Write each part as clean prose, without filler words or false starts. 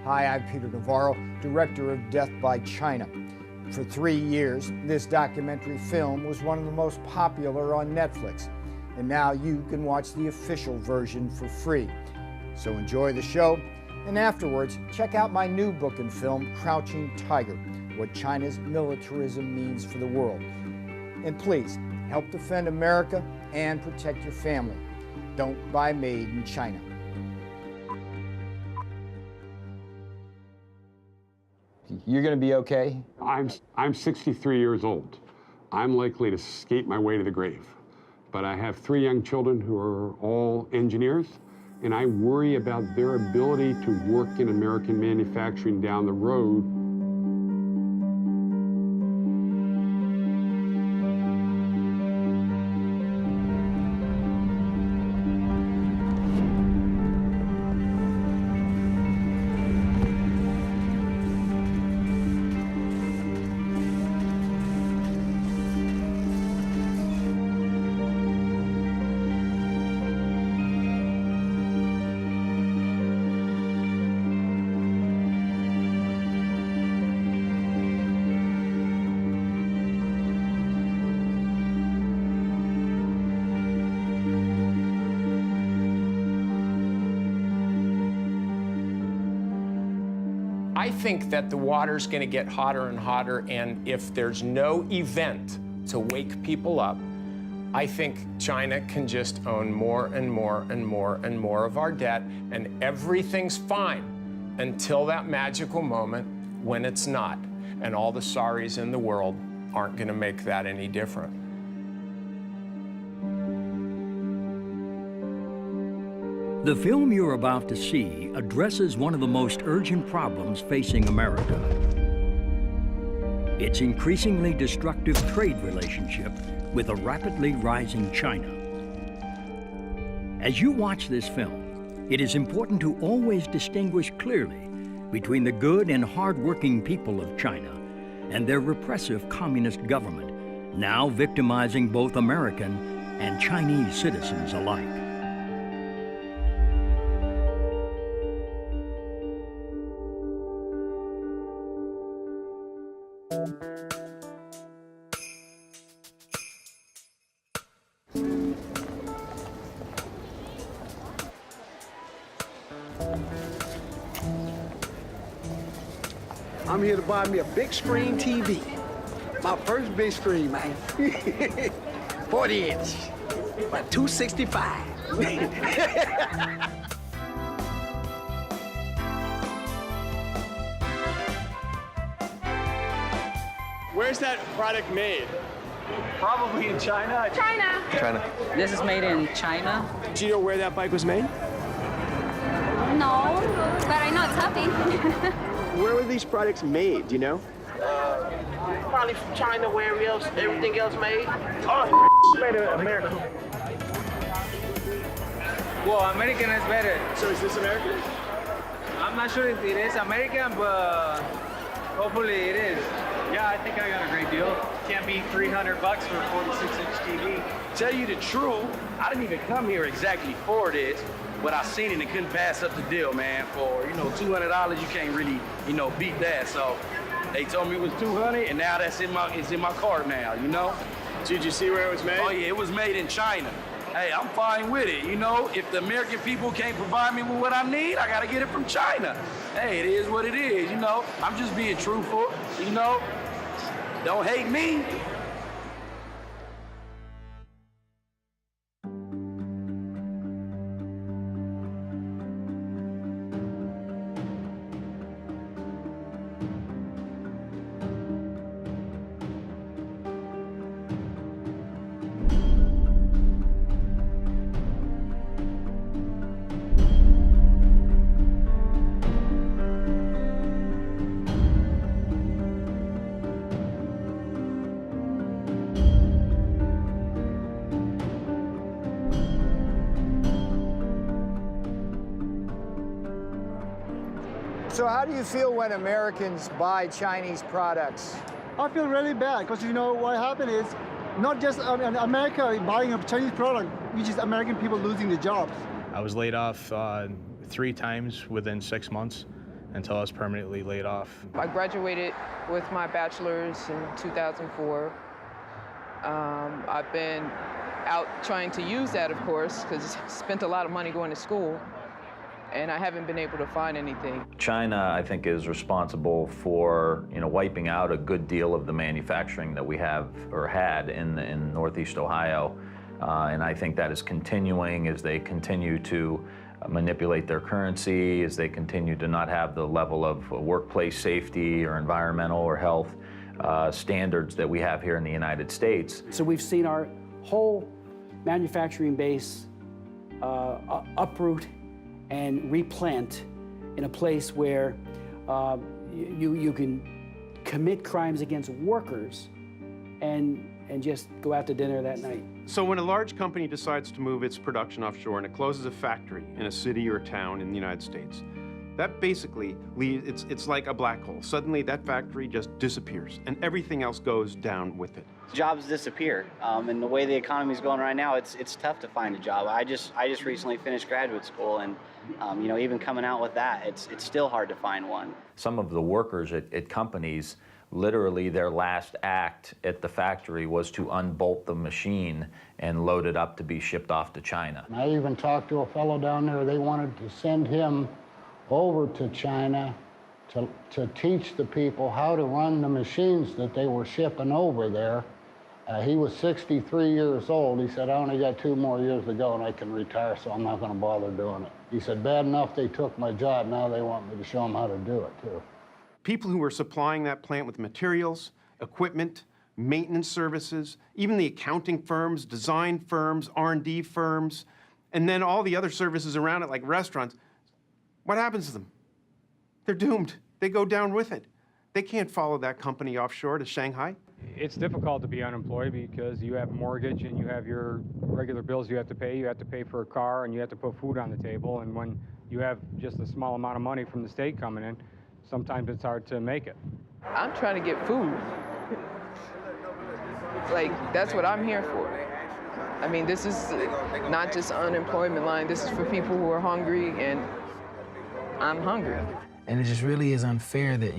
Hi, I'm Peter Navarro, director of Death by China. For 3 years, this documentary film was one of the most popular on Netflix, and now you can watch the official version for free. So enjoy the show, and afterwards, check out my new book and film, Crouching Tiger, What China's Militarism Means for the World. And please, help defend America and protect your family. Don't buy made in China. You're going to be okay? I'm 63 years old. I'm likely to skate my way to the grave. But I have 3 young children who are all engineers, and I worry about their ability to work in American manufacturing down the road. I think that the water's going to get hotter and hotter, and if there's no event to wake people up, I think China can just own more and more and more and more of our debt, and everything's fine until that magical moment when it's not, and all the sorries in the world aren't going to make that any different. The film you're about to see addresses one of the most urgent problems facing America. Its increasingly destructive trade relationship with a rapidly rising China. As you watch this film, it is important to always distinguish clearly between the good and hard-working people of China and their repressive communist government, now victimizing both American and Chinese citizens alike. I'm here to buy me a big screen TV. My first big screen, man. 40 inch, about 265. Where's that product made? Probably in China. China. This is made in China. Do you know where that bike was made? No, but I know it's happy. Where were these products made, do you know? Probably from China, where everything else made. Oh, made in America. Well, American is better. So is this American? I'm not sure if it is American, but hopefully it is. Yeah, I think I got a great deal. Can't beat $300 for a 46-inch TV. Tell you the truth, I didn't even come here exactly for this, but I seen it and couldn't pass up the deal, man. For, $200, you can't really, beat that. So they told me it was $200, and now it's in my cart now, Did you see where it was made? Oh yeah, it was made in China. Hey, I'm fine with it. If the American people can't provide me with what I need, I gotta get it from China. Hey, it is what it is, I'm just being truthful, Don't hate me. So how do you feel when Americans buy Chinese products? I feel really bad because what happened is not just America buying a Chinese product, which is American people losing their jobs. I was laid off 3 times within 6 months, until I was permanently laid off. I graduated with my bachelor's in 2004. I've been out trying to use that, of course, because I spent a lot of money going to school, and I haven't been able to find anything. China, I think, is responsible for, wiping out a good deal of the manufacturing that we have or had in Northeast Ohio. And I think that is continuing as they continue to manipulate their currency, as they continue to not have the level of workplace safety or environmental or health standards that we have here in the United States. So we've seen our whole manufacturing base uproot and replant in a place where you can commit crimes against workers and just go out to dinner that night. So when a large company decides to move its production offshore and it closes a factory in a city or a town in the United States, that basically leaves, it's like a black hole. Suddenly that factory just disappears and everything else goes down with it. Jobs disappear, and the way the economy is going right now, it's tough to find a job. I just recently finished graduate school, and even coming out with that, it's still hard to find one. Some of the workers at companies, literally their last act at the factory was to unbolt the machine and load it up to be shipped off to China. I even talked to a fellow down there. They wanted to send him over to China to teach the people how to run the machines that they were shipping over there. He was 63 years old. He said, I only got 2 more years to go and I can retire, so I'm not going to bother doing it. He said, bad enough they took my job, now they want me to show them how to do it, too. People who were supplying that plant with materials, equipment, maintenance services, even the accounting firms, design firms, R&D firms, and then all the other services around it, like restaurants, what happens to them? They're doomed. They go down with it. They can't follow that company offshore to Shanghai. It's difficult to be unemployed because you have a mortgage and you have your regular bills you have to pay. You have to pay for a car and you have to put food on the table. And when you have just a small amount of money from the state coming in, sometimes it's hard to make it. I'm trying to get food. That's what I'm here for. I mean, this is not just unemployment line. This is for people who are hungry, and I'm hungry. And it just really is unfair that,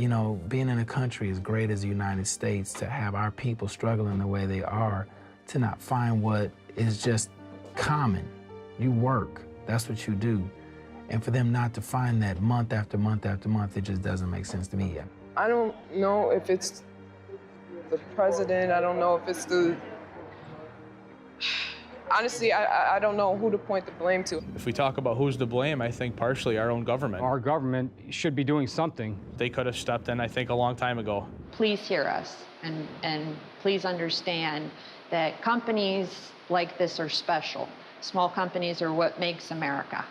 being in a country as great as the United States, to have our people struggling the way they are, to not find what is just common. You work, that's what you do. And for them not to find that month after month after month, it just doesn't make sense to me yet. I don't know if it's the president, I don't know if it's the... Honestly, I don't know who to point the blame to. If we talk about who's to blame, I think partially our own government. Our government should be doing something. They could have stepped in, I think, a long time ago. Please hear us and please understand that companies like this are special. Small companies are what makes America.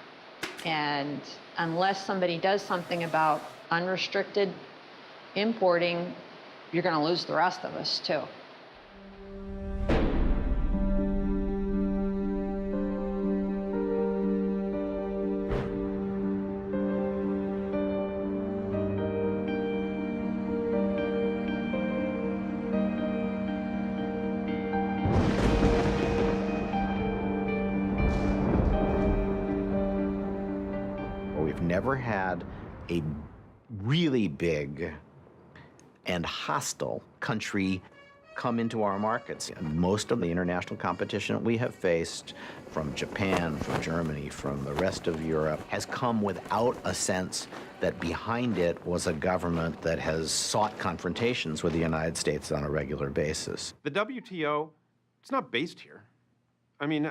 And unless somebody does something about unrestricted importing, you're going to lose the rest of us, too. Never had a really big and hostile country come into our markets. Most of the international competition we have faced from Japan, from Germany, from the rest of Europe has come without a sense that behind it was a government that has sought confrontations with the United States on a regular basis. The WTO, it's not based here. I mean,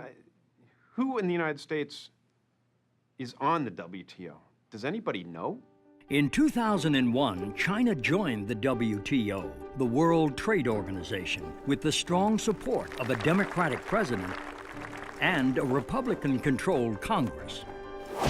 who in the United States is on the WTO? Does anybody know? In 2001, China joined the WTO, the World Trade Organization, with the strong support of a Democratic president and a Republican-controlled Congress.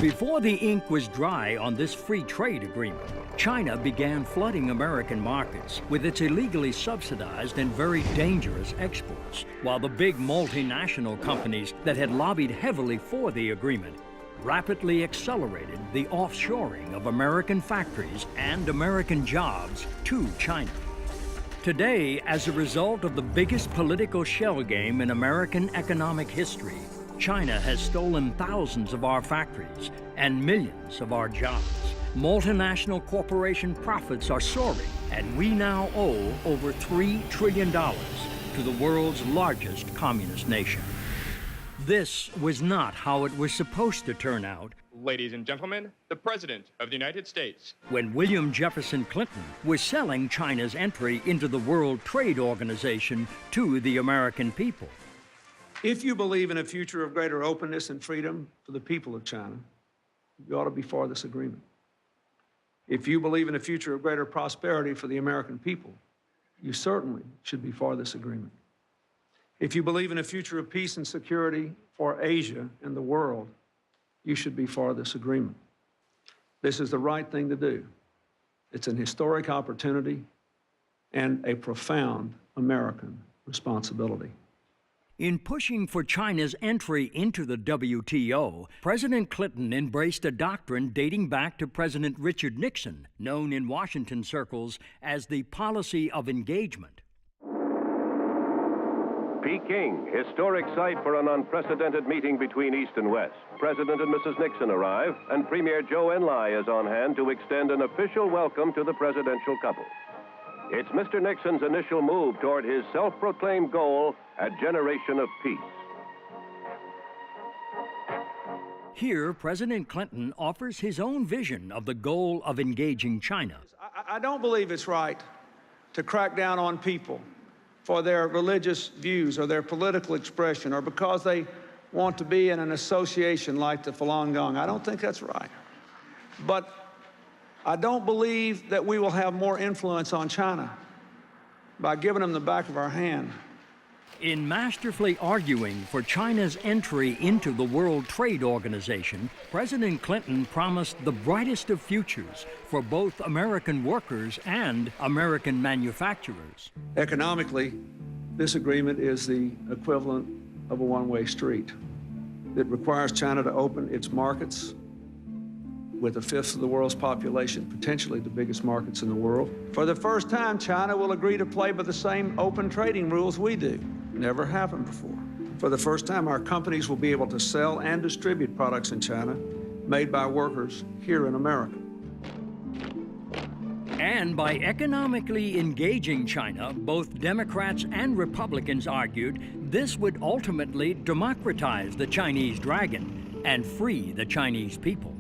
Before the ink was dry on this free trade agreement, China began flooding American markets with its illegally subsidized and very dangerous exports, while the big multinational companies that had lobbied heavily for the agreement rapidly accelerated the offshoring of American factories and American jobs to China. Today, as a result of the biggest political shell game in American economic history, China has stolen thousands of our factories and millions of our jobs. Multinational corporation profits are soaring, and we now owe over $3 trillion to the world's largest communist nation. This was not how it was supposed to turn out. Ladies and gentlemen, the President of the United States. When William Jefferson Clinton was selling China's entry into the World Trade Organization to the American people. If you believe in a future of greater openness and freedom for the people of China, you ought to be for this agreement. If you believe in a future of greater prosperity for the American people, you certainly should be for this agreement. If you believe in a future of peace and security for Asia and the world, you should be for this agreement. This is the right thing to do. It's an historic opportunity and a profound American responsibility. In pushing for China's entry into the WTO, President Clinton embraced a doctrine dating back to President Richard Nixon, known in Washington circles as the policy of engagement. Peking, historic site for an unprecedented meeting between East and West. President and Mrs. Nixon arrive, and Premier Zhou Enlai is on hand to extend an official welcome to the presidential couple. It's Mr. Nixon's initial move toward his self-proclaimed goal, a generation of peace. Here, President Clinton offers his own vision of the goal of engaging China. I don't believe it's right to crack down on people for their religious views or their political expression or because they want to be in an association like the Falun Gong. I don't think that's right. But I don't believe that we will have more influence on China by giving them the back of our hand. In masterfully arguing for China's entry into the World Trade Organization, President Clinton promised the brightest of futures for both American workers and American manufacturers. Economically, this agreement is the equivalent of a one-way street. It requires China to open its markets with a fifth of the world's population, potentially the biggest markets in the world. For the first time, China will agree to play by the same open trading rules we do. Never happened before. For the first time, our companies will be able to sell and distribute products in China made by workers here in America. And by economically engaging China, both Democrats and Republicans argued this would ultimately democratize the Chinese dragon and free the Chinese people.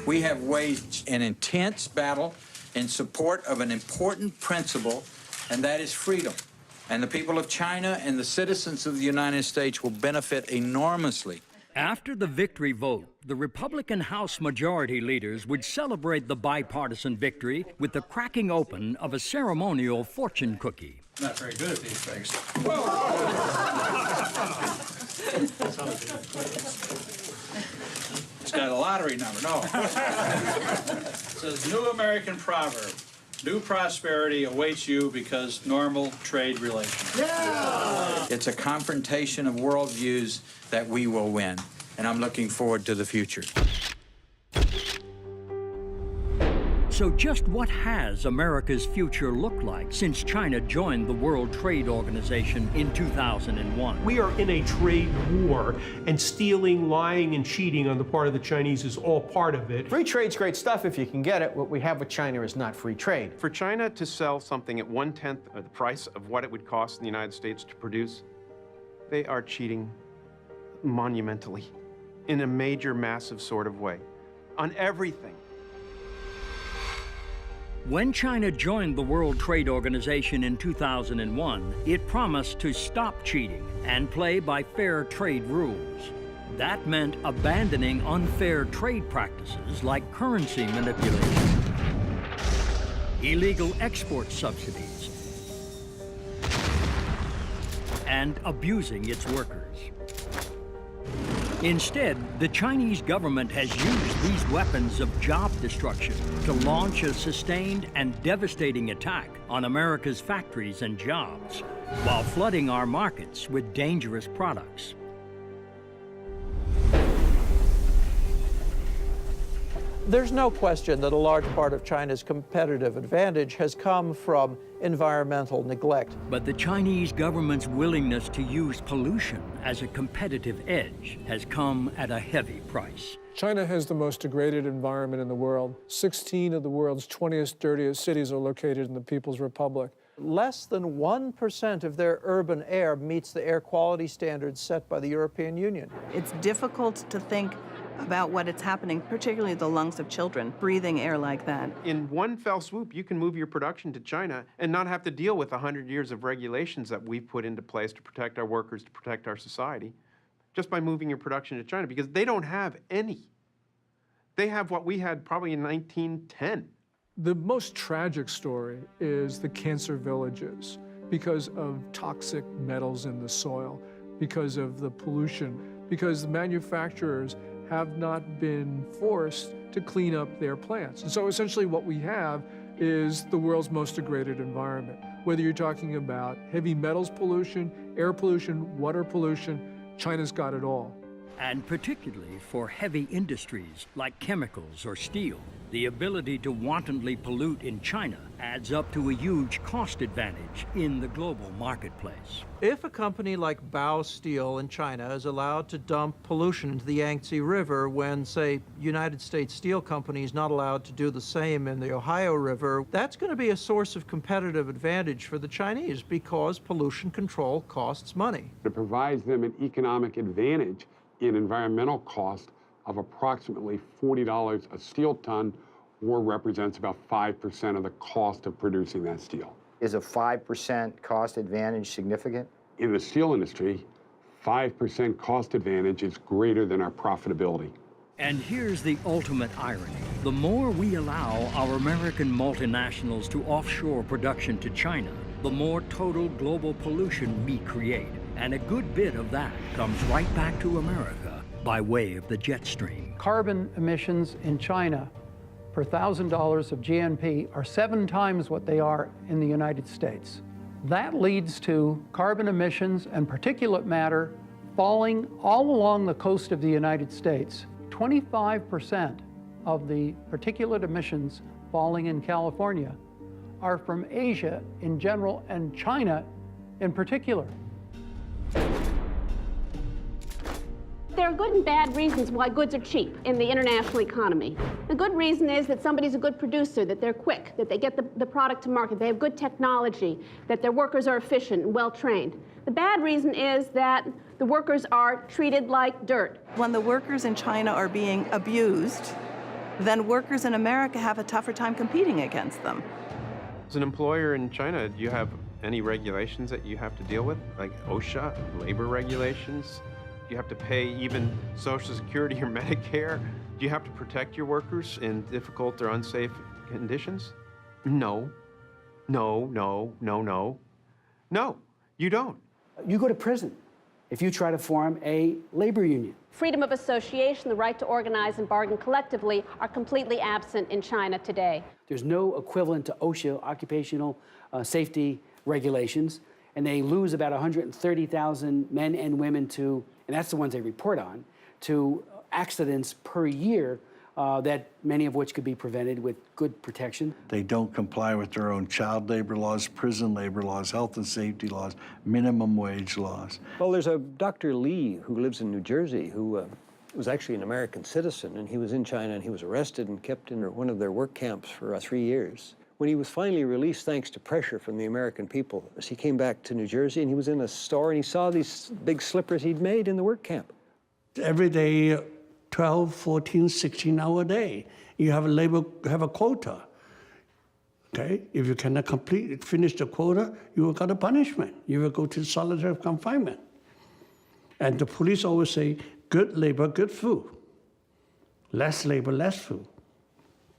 We have waged an intense battle in support of an important principle, and that is freedom. And the people of China and the citizens of the United States will benefit enormously. After the victory vote, the Republican House Majority Leaders would celebrate the bipartisan victory with the cracking open of a ceremonial fortune cookie. Not very good at these things. It's got a lottery number, no. It says, new American proverb. New prosperity awaits you because normal trade relations. Yeah! It's a confrontation of worldviews that we will win, and I'm looking forward to the future. So just what has America's future looked like since China joined the World Trade Organization in 2001? We are in a trade war, and stealing, lying, and cheating on the part of the Chinese is all part of it. Free trade's great stuff if you can get it. What we have with China is not free trade. For China to sell something at 1/10 of the price of what it would cost in the United States to produce, they are cheating monumentally in a major, massive sort of way on everything. When China joined the World Trade Organization in 2001, it promised to stop cheating and play by fair trade rules. That meant abandoning unfair trade practices like currency manipulation, illegal export subsidies, and abusing its workers. Instead, the Chinese government has used these weapons of job destruction to launch a sustained and devastating attack on America's factories and jobs, while flooding our markets with dangerous products. There's no question that a large part of China's competitive advantage has come from environmental neglect. But the Chinese government's willingness to use pollution as a competitive edge has come at a heavy price. China has the most degraded environment in the world. 16 of the world's 20th dirtiest cities are located in the People's Republic. Less than 1% of their urban air meets the air quality standards set by the European Union. It's difficult to think about what is happening, particularly the lungs of children, breathing air like that. In one fell swoop, you can move your production to China and not have to deal with 100 years of regulations that we've put into place to protect our workers, to protect our society, just by moving your production to China, because they don't have any. They have what we had probably in 1910. The most tragic story is the cancer villages because of toxic metals in the soil, because of the pollution, because the manufacturers have not been forced to clean up their plants. And so essentially what we have is the world's most degraded environment. Whether you're talking about heavy metals pollution, air pollution, water pollution, China's got it all. And particularly for heavy industries like chemicals or steel, the ability to wantonly pollute in China adds up to a huge cost advantage in the global marketplace. If a company like Bao Steel in China is allowed to dump pollution into the Yangtze River when, say, United States Steel Company is not allowed to do the same in the Ohio River, that's going to be a source of competitive advantage for the Chinese because pollution control costs money. It provides them an economic advantage in environmental cost of approximately $40 a steel ton, or represents about 5% of the cost of producing that steel. Is a 5% cost advantage significant? In the steel industry, 5% cost advantage is greater than our profitability. And here's the ultimate irony. The more we allow our American multinationals to offshore production to China, the more total global pollution we create. And a good bit of that comes right back to America by way of the jet stream. Carbon emissions in China per $1,000 of GNP are 7 times what they are in the United States. That leads to carbon emissions and particulate matter falling all along the coast of the United States. 25% of the particulate emissions falling in California are from Asia in general and China in particular. There are good and bad reasons why goods are cheap in the international economy. The good reason is that somebody's a good producer, that they're quick, that they get the product to market, they have good technology, that their workers are efficient and well-trained. The bad reason is that the workers are treated like dirt. When the workers in China are being abused, then workers in America have a tougher time competing against them. As an employer in China, do you have any regulations that you have to deal with, like OSHA, labor regulations? Do you have to pay even Social Security or Medicare? Do you have to protect your workers in difficult or unsafe conditions? No. No, no, no, no. No, you don't. You go to prison if you try to form a labor union. Freedom of association, the right to organize and bargain collectively are completely absent in China today. There's no equivalent to OSHA, occupational safety regulations, and they lose about 130,000 men and women to, and that's the ones they report on, to accidents per year, that many of which could be prevented with good protection. They don't comply with their own child labor laws, prison labor laws, health and safety laws, minimum wage laws. Well, there's a Dr. Lee who lives in New Jersey who was actually an American citizen, and he was in China and he was arrested and kept in one of their work camps for 3 years. When he was finally released, thanks to pressure from the American people, he came back to New Jersey and he was in a store and he saw these big slippers he'd made in the work camp. Every day, 12, 14, 16-hour day, you have a quota. Okay, if you cannot finish the quota, you will get a punishment. You will go to solitary confinement. And the police always say, good labor, good food. Less labor, less food.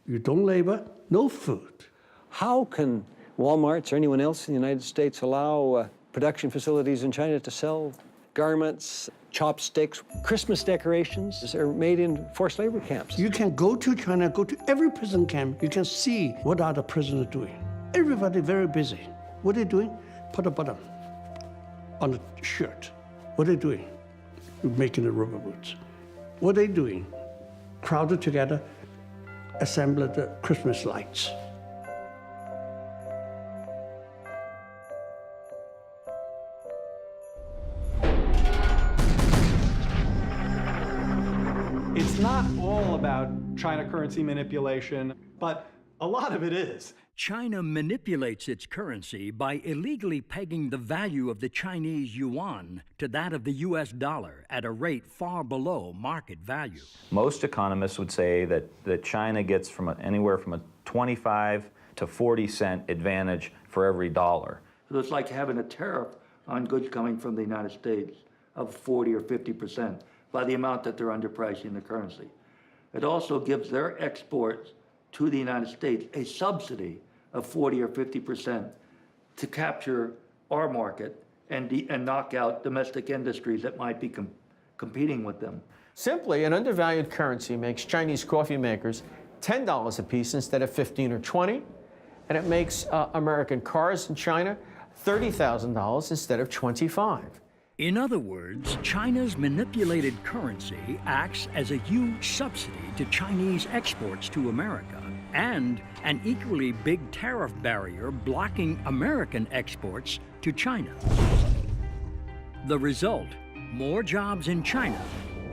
You don't labor, no food. How can Walmarts or anyone else in the United States allow production facilities in China to sell garments, chopsticks, Christmas decorations are made in forced labor camps? You can go to China, go to every prison camp, you can see what are the prisoners doing. Everybody very busy. What are they doing? Put a button on the shirt. What are they doing? Making the rubber boots. What are they doing? Crowded together, assemble the Christmas lights. It's not all about China currency manipulation, but a lot of it is. China manipulates its currency by illegally pegging the value of the Chinese yuan to that of the US dollar at a rate far below market value. Most economists would say that China gets anywhere from a 25 to 40 cent advantage for every dollar. So it's like having a tariff on goods coming from the United States of 40 or 50% by the amount that they're underpricing the currency. It also gives their exports to the United States a subsidy of 40 or 50% to capture our market and knock out domestic industries that might be competing with them. Simply, an undervalued currency makes Chinese coffee makers $10 a piece instead of 15 or 20, and it makes American cars in China $30,000 instead of 25. In other words, China's manipulated currency acts as a huge subsidy to Chinese exports to America and an equally big tariff barrier blocking American exports to China. The result, more jobs in China,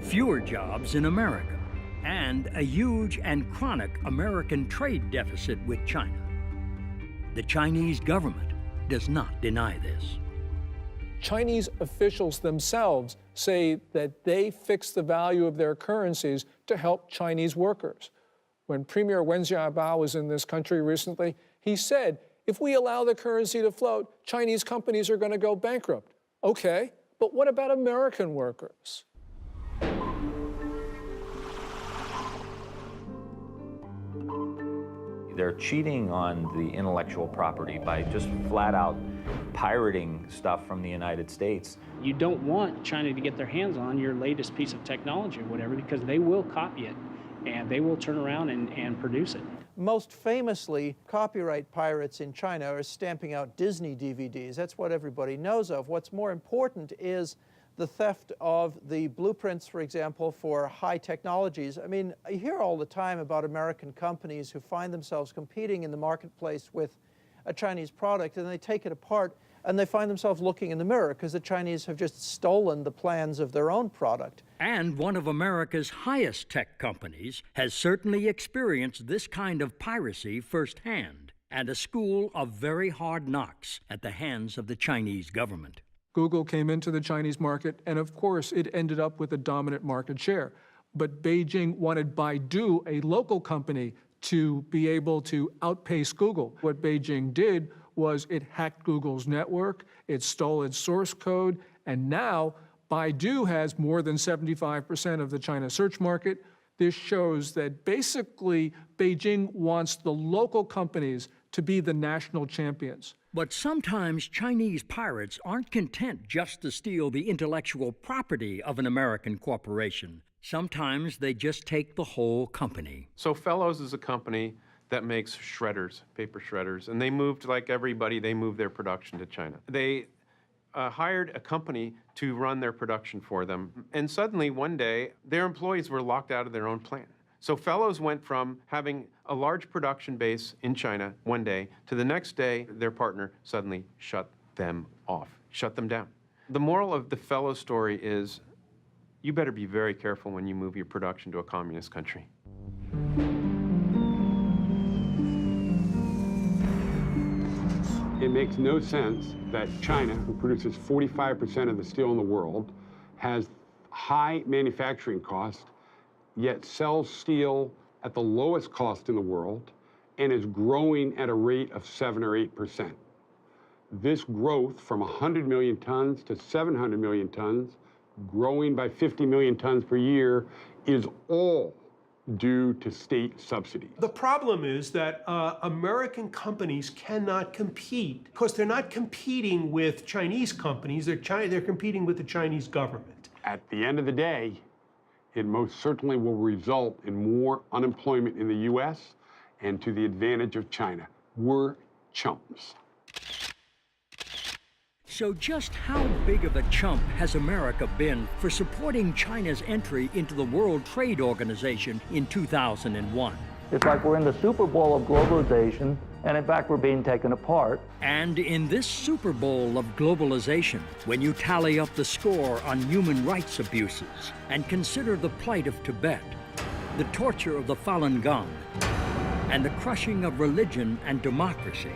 fewer jobs in America, and a huge and chronic American trade deficit with China. The Chinese government does not deny this. Chinese officials themselves say that they fix the value of their currencies to help Chinese workers. When Premier Wen Jiabao was in this country recently, he said, if we allow the currency to float, Chinese companies are going to go bankrupt. Okay, but what about American workers? They're cheating on the intellectual property by just flat out pirating stuff from the United States. You don't want China to get their hands on your latest piece of technology or whatever, because they will copy it and they will turn around and produce it. Most famously, copyright pirates in China are stamping out Disney DVDs. That's what everybody knows of. What's more important is the theft of the blueprints, for example, for high technologies. I mean, I hear all the time about American companies who find themselves competing in the marketplace with a Chinese product, and they take it apart, and they find themselves looking in the mirror because the Chinese have just stolen the plans of their own product. And one of America's highest tech companies has certainly experienced this kind of piracy firsthand, and a school of very hard knocks at the hands of the Chinese government. Google came into the Chinese market, and of course, it ended up with a dominant market share. But Beijing wanted Baidu, a local company, to be able to outpace Google. What Beijing did was it hacked Google's network, it stole its source code, and now Baidu has more than 75% of the China search market. This shows that basically Beijing wants the local companies to be the national champions. But sometimes Chinese pirates aren't content just to steal the intellectual property of an American corporation. Sometimes they just take the whole company. So Fellows is a company that makes shredders, paper shredders, and they moved, like everybody, they moved their production to China. They hired a company to run their production for them, and suddenly one day their employees were locked out of their own plant. So Fellows went from having a large production base in China one day to the next day their partner suddenly shut them off, shut them down. The moral of the Fellows story is you better be very careful when you move your production to a communist country. It makes no sense that China, who produces 45% of the steel in the world, has high manufacturing costs, yet sells steel at the lowest cost in the world and is growing at a rate of 7 or 8%. This growth from 100 million tons to 700 million tons, growing by 50 million tons per year, is all due to state subsidies. The problem is that American companies cannot compete because they're not competing with Chinese companies, they're competing with the Chinese government. At the end of the day, it most certainly will result in more unemployment in the U.S. and to the advantage of China. We're chumps. So just how big of a chump has America been for supporting China's entry into the World Trade Organization in 2001? It's like we're in the Super Bowl of globalization, and in fact, we're being taken apart. And in this Super Bowl of globalization, when you tally up the score on human rights abuses and consider the plight of Tibet, the torture of the Falun Gong, and the crushing of religion and democracy,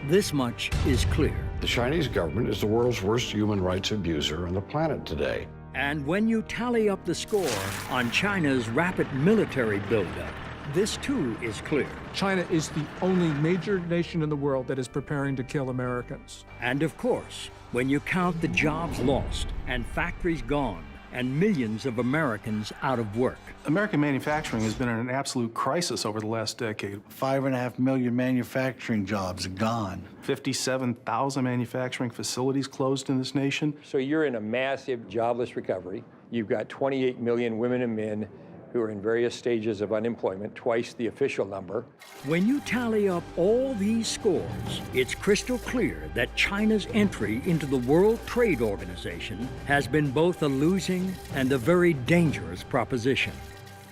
this much is clear. The Chinese government is the world's worst human rights abuser on the planet today. And when you tally up the score on China's rapid military buildup, this too is clear. China is the only major nation in the world that is preparing to kill Americans. And of course, when you count the jobs lost and factories gone and millions of Americans out of work. American manufacturing has been in an absolute crisis over the last decade. 5.5 million manufacturing jobs gone. 57,000 manufacturing facilities closed in this nation. So you're in a massive jobless recovery. You've got 28 million women and men who are in various stages of unemployment, twice the official number. When you tally up all these scores, it's crystal clear that China's entry into the World Trade Organization has been both a losing and a very dangerous proposition,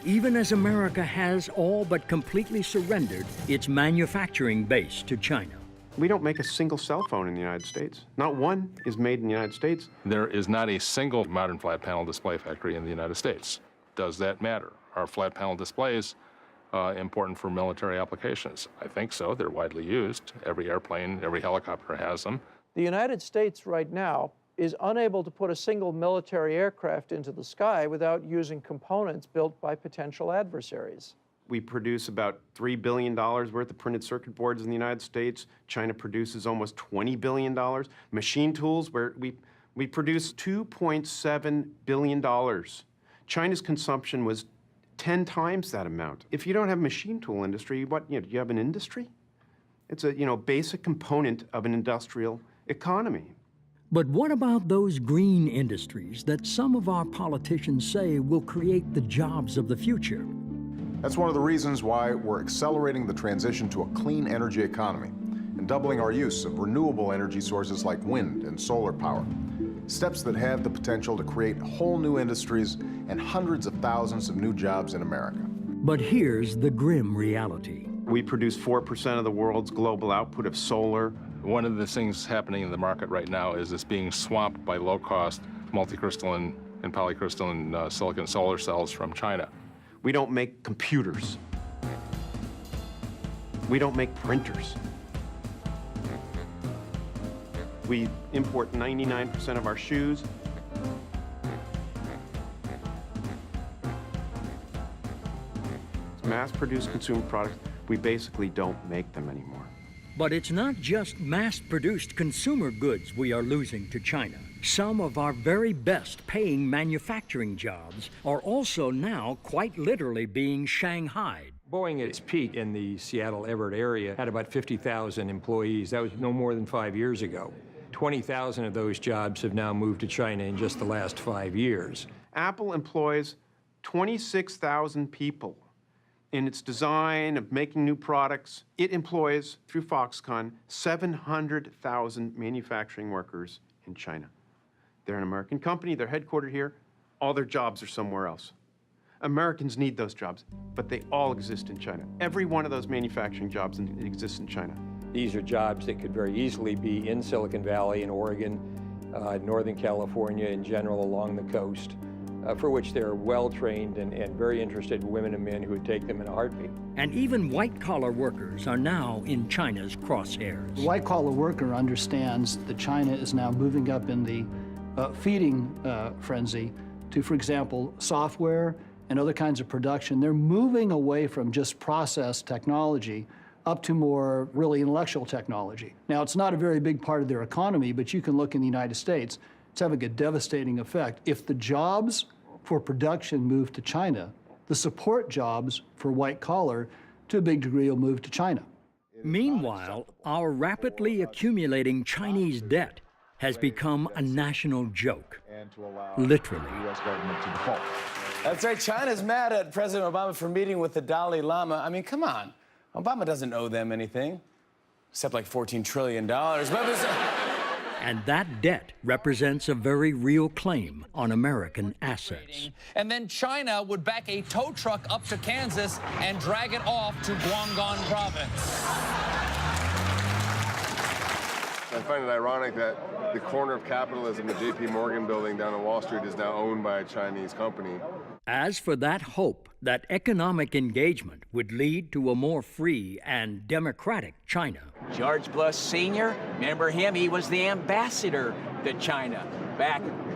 even as America has all but completely surrendered its manufacturing base to China. We don't make a single cell phone in the United States. Not one is made in the United States. There is not a single modern flat panel display factory in the United States. Does that matter? Are flat panel displays important for military applications? I think so. They're widely used. Every airplane, every helicopter has them. The United States right now is unable to put a single military aircraft into the sky without using components built by potential adversaries. We produce about $3 billion worth of printed circuit boards in the United States. China produces almost $20 billion. Machine tools, where we produce $2.7 billion. China's consumption was 10 times that amount. If you don't have a machine tool industry, do you have an industry? It's a basic component of an industrial economy. But what about those green industries that some of our politicians say will create the jobs of the future? That's one of the reasons why we're accelerating the transition to a clean energy economy and doubling our use of renewable energy sources like wind and solar power. Steps that have the potential to create whole new industries and hundreds of thousands of new jobs in America. But here's the grim reality. We produce 4% of the world's global output of solar. One of the things happening in the market right now is it's being swamped by low-cost multicrystalline and polycrystalline silicon solar cells from China. We don't make computers. We don't make printers. We import 99% of our shoes. Mass-produced consumer products, we basically don't make them anymore. But it's not just mass-produced consumer goods we are losing to China. Some of our very best paying manufacturing jobs are also now quite literally being shanghaied. Boeing at its peak in the Seattle-Everett area had about 50,000 employees. That was no more than 5 years ago. 20,000 of those jobs have now moved to China in just the last 5 years. Apple employs 26,000 people in its design of making new products. It employs, through Foxconn, 700,000 manufacturing workers in China. They're an American company, they're headquartered here, all their jobs are somewhere else. Americans need those jobs, but they all exist in China. Every one of those manufacturing jobs exists in China. These are jobs that could very easily be in Silicon Valley, in Oregon, Northern California in general, along the coast, for which there are well-trained and very interested women and men who would take them in a heartbeat. And even white-collar workers are now in China's crosshairs. The white-collar worker understands that China is now moving up in the feeding frenzy to, for example, software and other kinds of production. They're moving away from just process technology up to more really intellectual technology. Now, it's not a very big part of their economy, but you can look in the United States, it's having a devastating effect. If the jobs for production move to China, the support jobs for white collar, to a big degree, will move to China. Meanwhile, our rapidly accumulating Chinese debt has become a national joke, literally. That's right, China's mad at President Obama for meeting with the Dalai Lama. I mean, come on. Obama doesn't owe them anything, except like $14 trillion. And that debt represents a very real claim on American assets. And then China would back a tow truck up to Kansas and drag it off to Guangdong province. I find it ironic that the corner of capitalism, the J.P. Morgan building down on Wall Street, is now owned by a Chinese company. As for that hope that economic engagement would lead to a more free and democratic China. George Bush Sr., remember him? He was the ambassador to China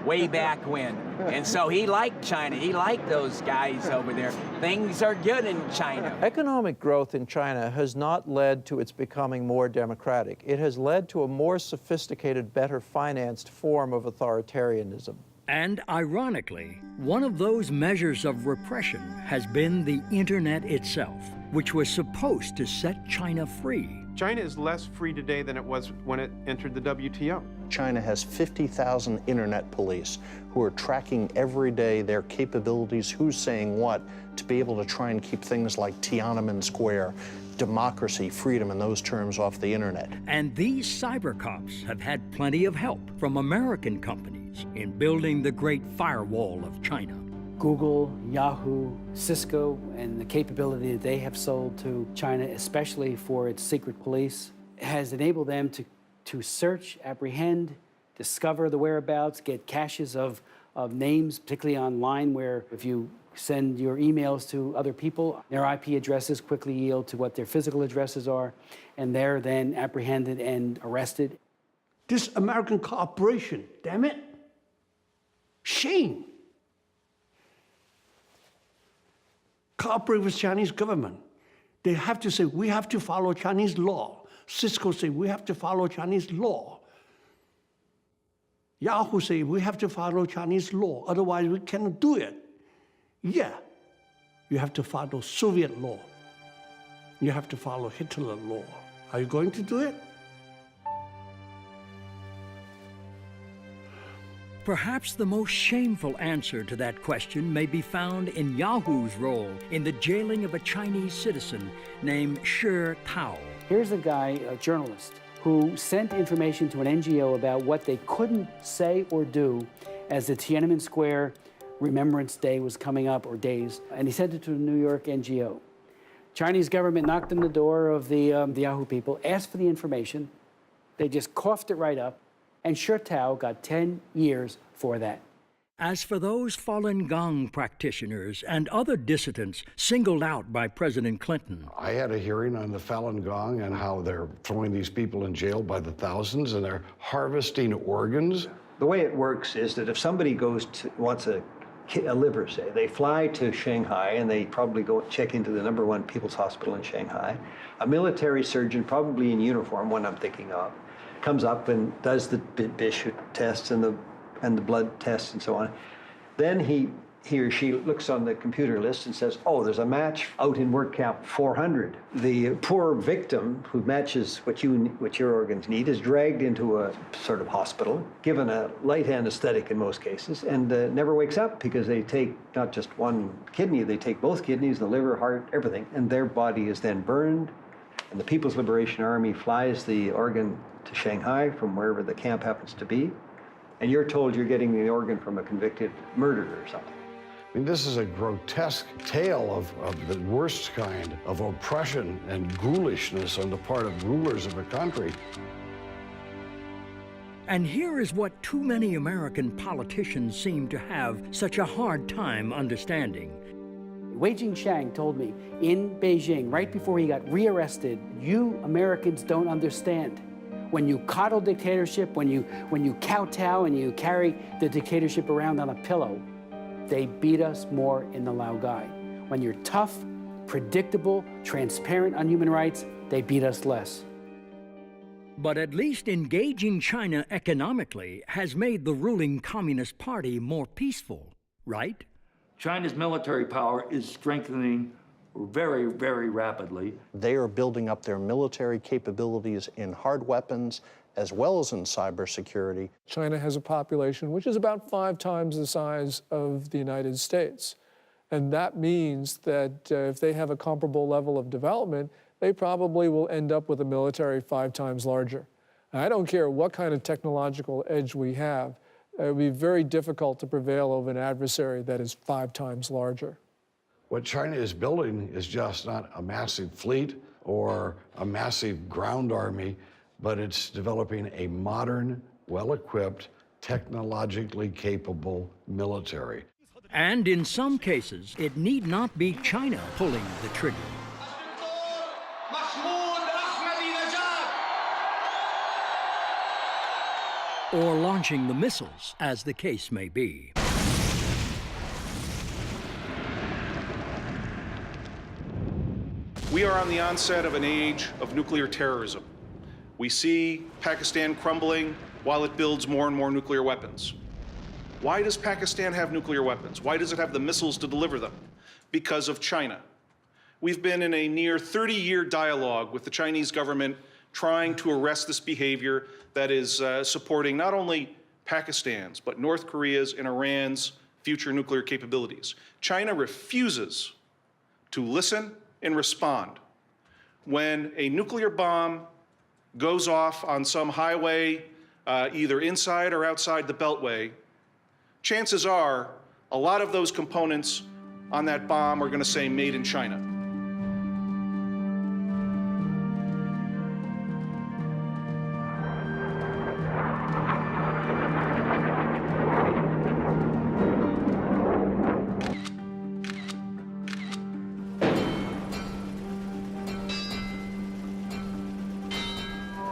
way back when. And so he liked China. He liked those guys over there. Things are good in China. Economic growth in China has not led to its becoming more democratic. It has led to a more sophisticated, better financed form of authoritarianism. And ironically, one of those measures of repression has been the internet itself, which was supposed to set China free. China is less free today than it was when it entered the WTO. China has 50,000 internet police who are tracking every day their capabilities, who's saying what, to be able to try and keep things like Tiananmen Square, democracy, freedom, and those terms off the internet. And these cyber cops have had plenty of help from American companies in building the great firewall of China. Google, Yahoo, Cisco, and the capability that they have sold to China, especially for its secret police, has enabled them to search, apprehend, discover the whereabouts, get caches of names, particularly online, where if you send your emails to other people, their IP addresses quickly yield to what their physical addresses are, and they're then apprehended and arrested. This American cooperation, damn it. Shame. Cooperate with Chinese government. They have to say, we have to follow Chinese law. Cisco say, we have to follow Chinese law. Yahoo say, we have to follow Chinese law, otherwise we cannot do it. Yeah, you have to follow Soviet law. You have to follow Hitler law. Are you going to do it? Perhaps the most shameful answer to that question may be found in Yahoo's role in the jailing of a Chinese citizen named Shi Tao. Here's a guy, a journalist, who sent information to an NGO about what they couldn't say or do as the Tiananmen Square Remembrance Day was coming up, or days, and he sent it to a New York NGO. Chinese government knocked on the door of the Yahoo people, asked for the information. They just coughed it right up, and Shi Tao got 10 years for that. As for those Falun Gong practitioners and other dissidents singled out by President Clinton, I had a hearing on the Falun Gong and how they're throwing these people in jail by the thousands and they're harvesting organs. The way it works is that if somebody wants a liver, say, they fly to Shanghai and they probably go check into the #1 People's Hospital in Shanghai. A military surgeon, probably in uniform, one I'm thinking of, comes up and does the Bishop tests and the blood tests and so on. Then he or she looks on the computer list and says, oh, there's a match out in work camp 400. The poor victim who matches what your organs need is dragged into a sort of hospital, given a light anesthetic in most cases, and never wakes up because they take not just one kidney, they take both kidneys, the liver, heart, everything, and their body is then burned, and the People's Liberation Army flies the organ to Shanghai from wherever the camp happens to be, and you're told you're getting the organ from a convicted murderer or something. I mean, this is a grotesque tale of the worst kind of oppression and ghoulishness on the part of rulers of a country. And here is what too many American politicians seem to have such a hard time understanding. Wei Jingsheng told me in Beijing, right before he got rearrested, you Americans don't understand. When you coddle dictatorship, when you kowtow and you carry the dictatorship around on a pillow, they beat us more in the Laogai. When you're tough, predictable, transparent on human rights, they beat us less. But at least engaging China economically has made the ruling Communist Party more peaceful, right? China's military power is strengthening very, very rapidly. They are building up their military capabilities in hard weapons as well as in cybersecurity. China has a population which is about 5 times the size of the United States. And that means that if they have a comparable level of development, they probably will end up with a military 5 times larger. I don't care what kind of technological edge we have, it would be very difficult to prevail over an adversary that is 5 times larger. What China is building is just not a massive fleet or a massive ground army, but it's developing a modern, well-equipped, technologically capable military. And in some cases, it need not be China pulling the trigger. Or launching the missiles, as the case may be. We are on the onset of an age of nuclear terrorism. We see Pakistan crumbling while it builds more and more nuclear weapons. Why does Pakistan have nuclear weapons? Why does it have the missiles to deliver them? Because of China. We've been in a near 30-year dialogue with the Chinese government trying to arrest this behavior that is supporting not only Pakistan's, but North Korea's and Iran's future nuclear capabilities. China refuses to listen and respond. When a nuclear bomb goes off on some highway, either inside or outside the Beltway, chances are a lot of those components on that bomb are going to say made in China.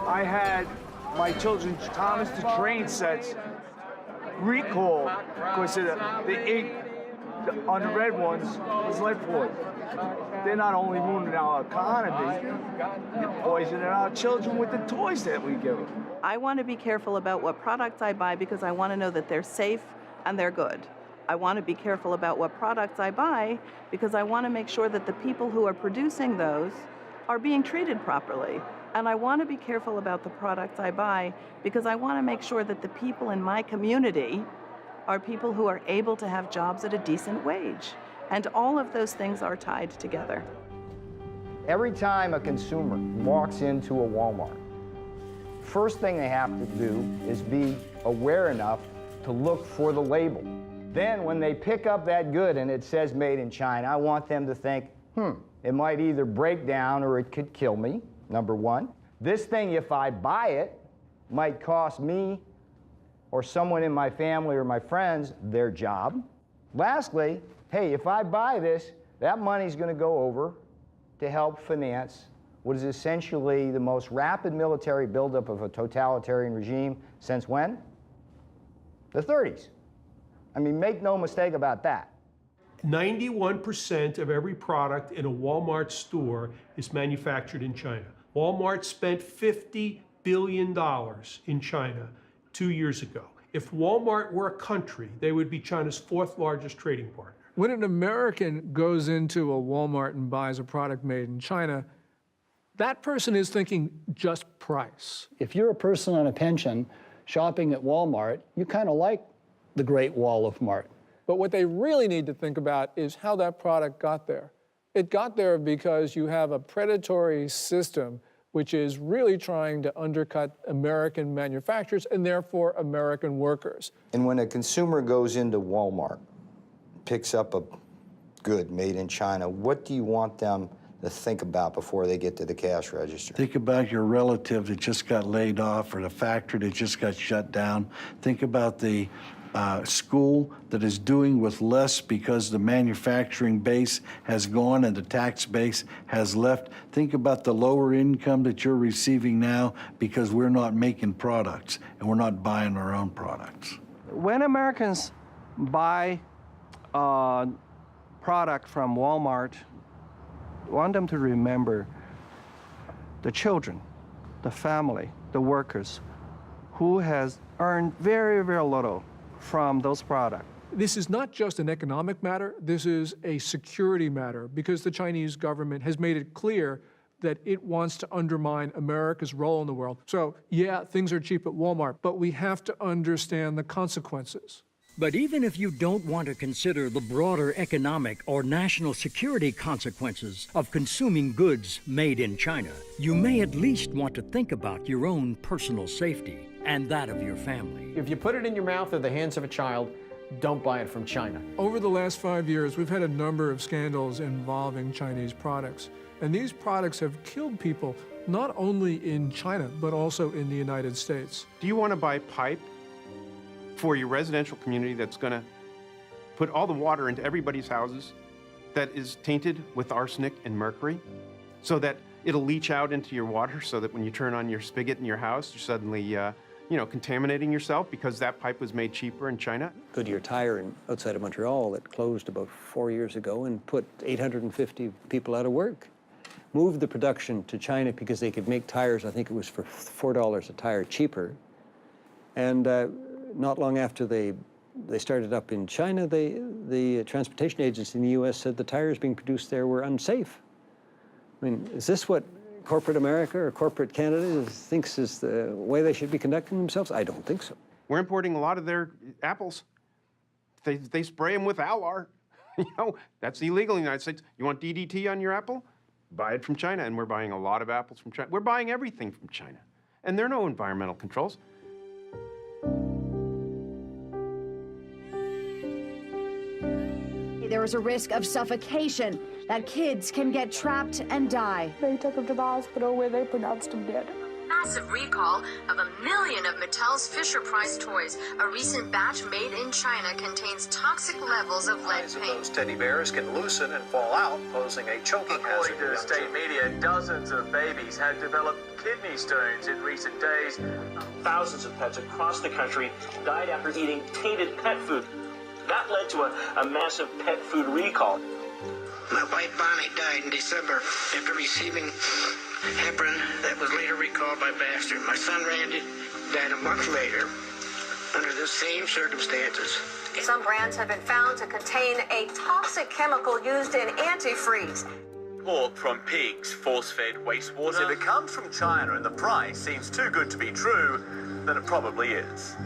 I had my children's Thomas the Train sets recalled because the ink on the red ones was lead poison. They're not only ruining our economy, they're poisoning our children with the toys that we give them. I want to be careful about what products I buy because I want to know that they're safe and they're good. I want to be careful about what products I buy because I want to make sure that the people who are producing those are being treated properly. And I want to be careful about the products I buy because I want to make sure that the people in my community are people who are able to have jobs at a decent wage. And all of those things are tied together. Every time a consumer walks into a Walmart, first thing they have to do is be aware enough to look for the label. Then when they pick up that good and it says made in China, I want them to think, it might either break down or it could kill me. Number one, this thing, if I buy it, might cost me or someone in my family or my friends their job. Lastly, hey, if I buy this, that money's going to go over to help finance what is essentially the most rapid military buildup of a totalitarian regime since when? The 30s. I mean, make no mistake about that. 91% of every product in a Walmart store is manufactured in China. Walmart spent $50 billion in China 2 years ago. If Walmart were a country, they would be China's 4th largest trading partner. When an American goes into a Walmart and buys a product made in China, that person is thinking just price. If you're a person on a pension shopping at Walmart, you kind of like the Great Wall of Mart. But what they really need to think about is how that product got there. It got there because you have a predatory system which is really trying to undercut American manufacturers and therefore American workers. And when a consumer goes into Walmart, picks up a good made in China, what do you want them to think about before they get to the cash register? Think about your relative that just got laid off or the factory that just got shut down. Think about the school that is doing with less because the manufacturing base has gone and the tax base has left. Think about the lower income that you're receiving now because we're not making products and we're not buying our own products. When Americans buy a product from Walmart, I want them to remember the children, the family, the workers, who has earned very, very little from those products. This is not just an economic matter, this is a security matter because the Chinese government has made it clear that it wants to undermine America's role in the world. So yeah, things are cheap at Walmart, but we have to understand the consequences. But even if you don't want to consider the broader economic or national security consequences of consuming goods made in China, you may at least want to think about your own personal safety and that of your family. If you put it in your mouth or the hands of a child, don't buy it from China. Over the last 5 years, we've had a number of scandals involving Chinese products. And these products have killed people, not only in China, but also in the United States. Do you want to buy pipe for your residential community that's going to put all the water into everybody's houses that is tainted with arsenic and mercury so that it'll leach out into your water so that when you turn on your spigot in your house, you're suddenly contaminating yourself because that pipe was made cheaper in China? Goodyear Tire outside of Montreal that closed about 4 years ago and put 850 people out of work. Moved the production to China because they could make tires, I think it was for $4 a tire cheaper. And not long after they started up in China, the transportation agency in the US said the tires being produced there were unsafe. I mean, is this what corporate America or corporate Canada thinks is the way they should be conducting themselves? I don't think so. We're importing a lot of their apples. They spray them with Alar. That's illegal in the United States. You want DDT on your apple? Buy it from China, and we're buying a lot of apples from China. We're buying everything from China, and there are no environmental controls. There was a risk of suffocation, that kids can get trapped and die. They took him to the hospital where they pronounced him dead. Massive recall of 1 million of Mattel's Fisher-Price toys. A recent batch made in China contains toxic levels of lead paint. Those teddy bears can loosen and fall out, posing a choking hazard. According to state media, dozens of babies had developed kidney stones in recent days. Thousands of pets across the country died after eating tainted pet food. That led to a massive pet food recall. My wife Bonnie died in December after receiving heparin that was later recalled by Baxter. My son Randy died a month later under the same circumstances. Some brands have been found to contain a toxic chemical used in antifreeze. Pork from pigs, force-fed wastewater. If it comes from China and the price seems too good to be true, then it probably is.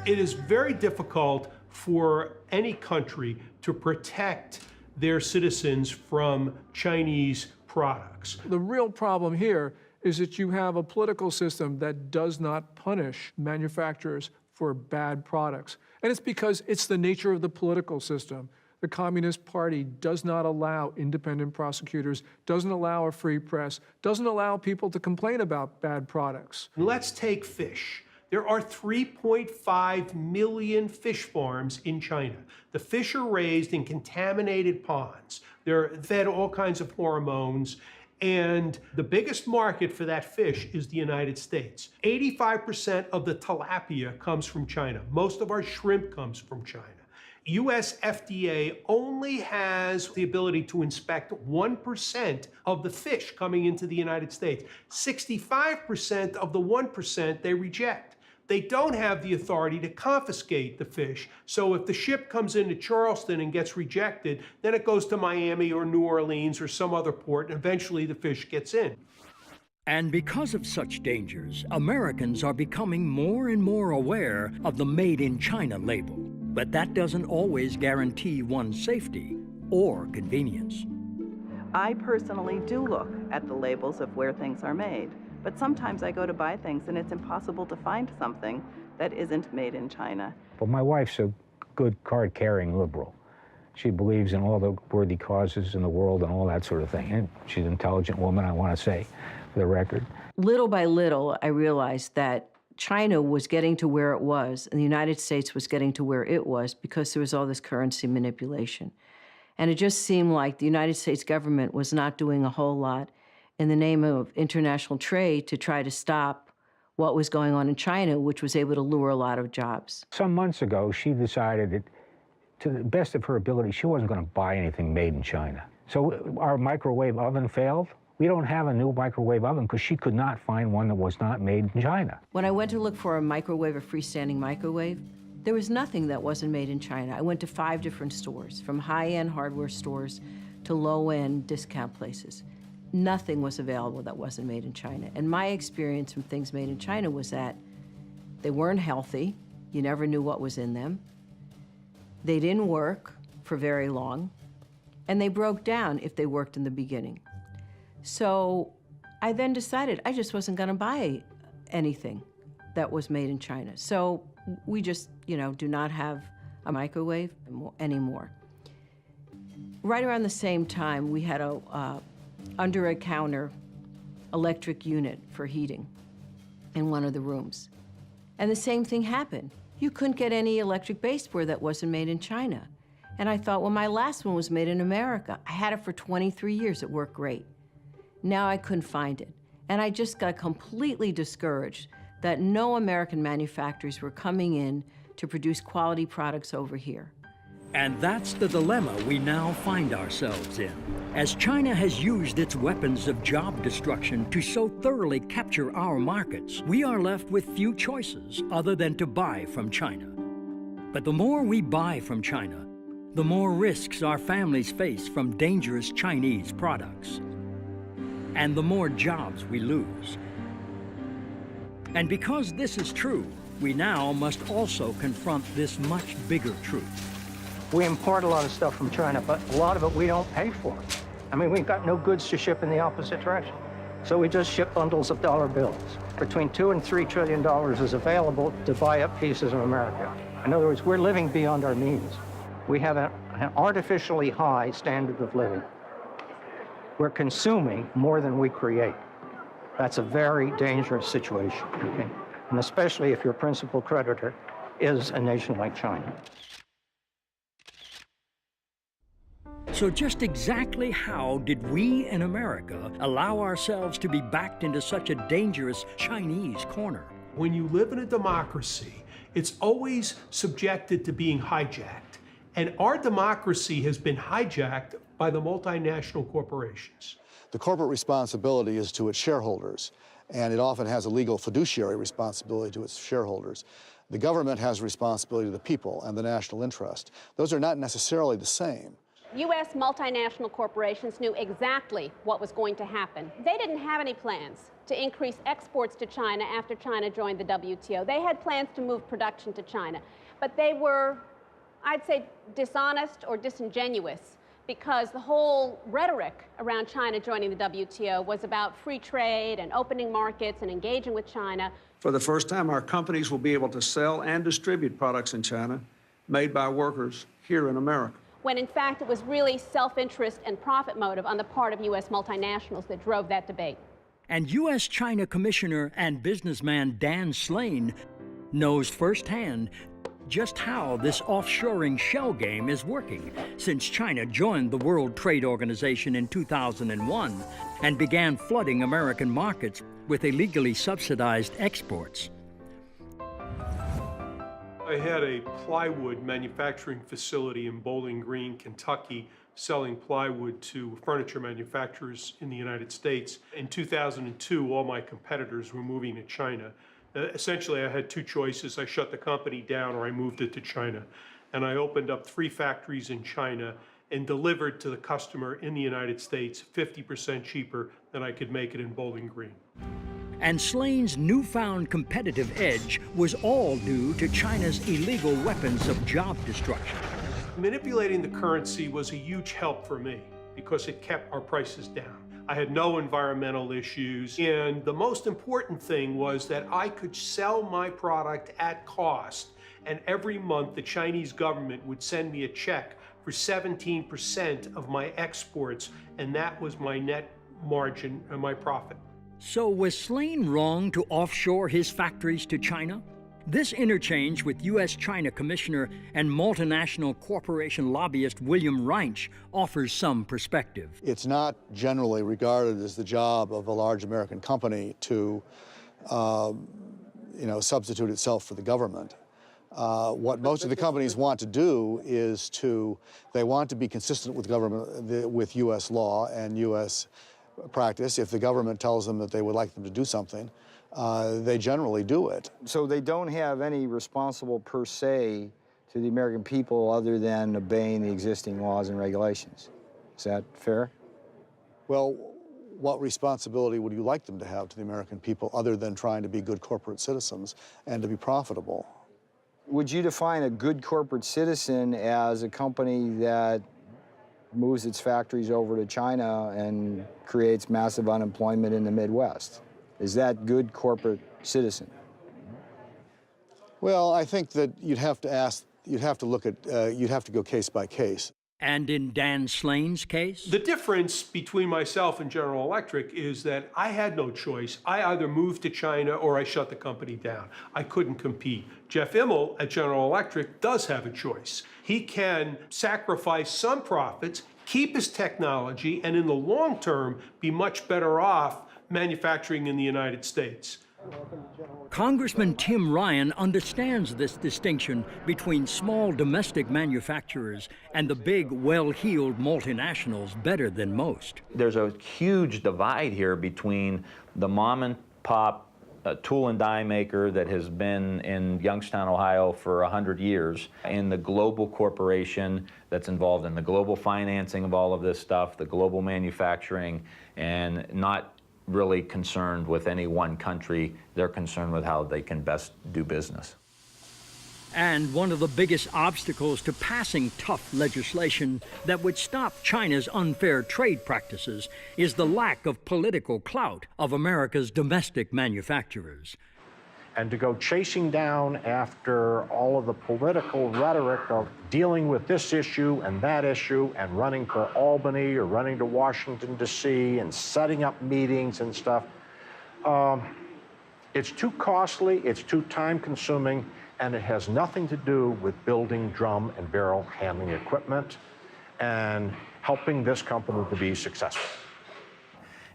It is very difficult for any country to protect their citizens from Chinese products. The real problem here is that you have a political system that does not punish manufacturers for bad products. And it's because it's the nature of the political system. The Communist Party does not allow independent prosecutors, doesn't allow a free press, doesn't allow people to complain about bad products. Let's take fish. There are 3.5 million fish farms in China. The fish are raised in contaminated ponds. They're fed all kinds of hormones, and the biggest market for that fish is the United States. 85% of the tilapia comes from China. Most of our shrimp comes from China. US FDA only has the ability to inspect 1% of the fish coming into the United States. 65% of the 1% they reject. They don't have the authority to confiscate the fish. So if the ship comes into Charleston and gets rejected, then it goes to Miami or New Orleans or some other port, and eventually the fish gets in. And because of such dangers, Americans are becoming more and more aware of the Made in China label. But that doesn't always guarantee one's safety or convenience. I personally do look at the labels of where things are made, but sometimes I go to buy things and it's impossible to find something that isn't made in China. But my wife's a good card-carrying liberal. She believes in all the worthy causes in the world and all that sort of thing. And she's an intelligent woman, I want to say, for the record. Little by little, I realized that China was getting to where it was, and the United States was getting to where it was because there was all this currency manipulation. And it just seemed like the United States government was not doing a whole lot in the name of international trade to try to stop what was going on in China, which was able to lure a lot of jobs. Some months ago, she decided that, to the best of her ability, she wasn't going to buy anything made in China. So our microwave oven failed. We don't have a new microwave oven because she could not find one that was not made in China. When I went to look for a microwave, a freestanding microwave, there was nothing that wasn't made in China. I went to 5 different stores, from high-end hardware stores to low-end discount places. Nothing was available that wasn't made in China. And my experience from things made in China was that they weren't healthy. You never knew what was in them. They didn't work for very long, and they broke down if they worked in the beginning. So I then decided I just wasn't going to buy anything that was made in China. So we just, do not have a microwave anymore. Right around the same time, we had a under-a-counter electric unit for heating in one of the rooms. And the same thing happened. You couldn't get any electric baseboard that wasn't made in China. And I thought, well, my last one was made in America. I had it for 23 years. It worked great. Now I couldn't find it. And I just got completely discouraged that no American manufacturers were coming in to produce quality products over here. And that's the dilemma we now find ourselves in. As China has used its weapons of job destruction to so thoroughly capture our markets, we are left with few choices other than to buy from China. But the more we buy from China, the more risks our families face from dangerous Chinese products, and the more jobs we lose. And because this is true, we now must also confront this much bigger truth. We import a lot of stuff from China, but a lot of it we don't pay for. I mean, we've got no goods to ship in the opposite direction. So we just ship bundles of dollar bills. Between $2 and $3 trillion is available to buy up pieces of America. In other words, we're living beyond our means. We have an artificially high standard of living. We're consuming more than we create. That's a very dangerous situation, okay? And especially if your principal creditor is a nation like China. So just exactly how did we in America allow ourselves to be backed into such a dangerous Chinese corner? When you live in a democracy, it's always subjected to being hijacked. And our democracy has been hijacked by the multinational corporations. The corporate responsibility is to its shareholders, and it often has a legal fiduciary responsibility to its shareholders. The government has responsibility to the people and the national interest. Those are not necessarily the same. U.S. multinational corporations knew exactly what was going to happen. They didn't have any plans to increase exports to China after China joined the WTO. They had plans to move production to China, but they were, I'd say, dishonest or disingenuous, because the whole rhetoric around China joining the WTO was about free trade and opening markets and engaging with China. For the first time, our companies will be able to sell and distribute products in China made by workers here in America. When in fact it was really self-interest and profit motive on the part of U.S. multinationals that drove that debate. And U.S. China Commissioner and businessman Dan Slane knows firsthand just how this offshoring shell game is working since China joined the World Trade Organization in 2001 and began flooding American markets with illegally subsidized exports. I had a plywood manufacturing facility in Bowling Green, Kentucky, selling plywood to furniture manufacturers in the United States. In 2002, all my competitors were moving to China. Essentially, I had two choices. I shut the company down or I moved it to China. And I opened up 3 factories in China and delivered to the customer in the United States 50% cheaper than I could make it in Bowling Green. And Slane's newfound competitive edge was all due to China's illegal weapons of job destruction. Manipulating the currency was a huge help for me because it kept our prices down. I had no environmental issues, and the most important thing was that I could sell my product at cost, and every month the Chinese government would send me a check for 17% of my exports, and that was my net margin and my profit. So was Slane wrong to offshore his factories to China? This interchange with U.S. China Commissioner and multinational corporation lobbyist William Reinsch offers some perspective. It's not generally regarded as the job of a large American company to, substitute itself for the government. What most of the companies want to do is they want to be consistent with government, with U.S. law and U.S. practice. If the government tells them that they would like them to do something, they generally do it. So they don't have any responsible per se to the American people other than obeying the existing laws and regulations. Is that fair? Well, what responsibility would you like them to have to the American people other than trying to be good corporate citizens and to be profitable? Would you define a good corporate citizen as a company that moves its factories over to China and creates massive unemployment in the Midwest? Is that good corporate citizen? Well, I think that you'd have to go case by case. And in Dan Slane's case? The difference between myself and General Electric is that I had no choice. I either moved to China or I shut the company down. I couldn't compete. Jeff Immel at General Electric does have a choice. He can sacrifice some profits, keep his technology, and in the long term, be much better off manufacturing in the United States. Congressman Tim Ryan understands this distinction between small domestic manufacturers and the big, well-heeled multinationals better than most. There's a huge divide here between the mom and pop tool and die maker that has been in Youngstown, Ohio for 100 years, and the global corporation that's involved in the global financing of all of this stuff, the global manufacturing, and not really concerned with any one country. They're concerned with how they can best do business. And one of the biggest obstacles to passing tough legislation that would stop China's unfair trade practices is the lack of political clout of America's domestic manufacturers. And to go chasing down after all of the political rhetoric of dealing with this issue and that issue and running for Albany or running to Washington, D.C. and setting up meetings and stuff, it's too costly, it's too time-consuming, and it has nothing to do with building drum and barrel handling equipment and helping this company to be successful.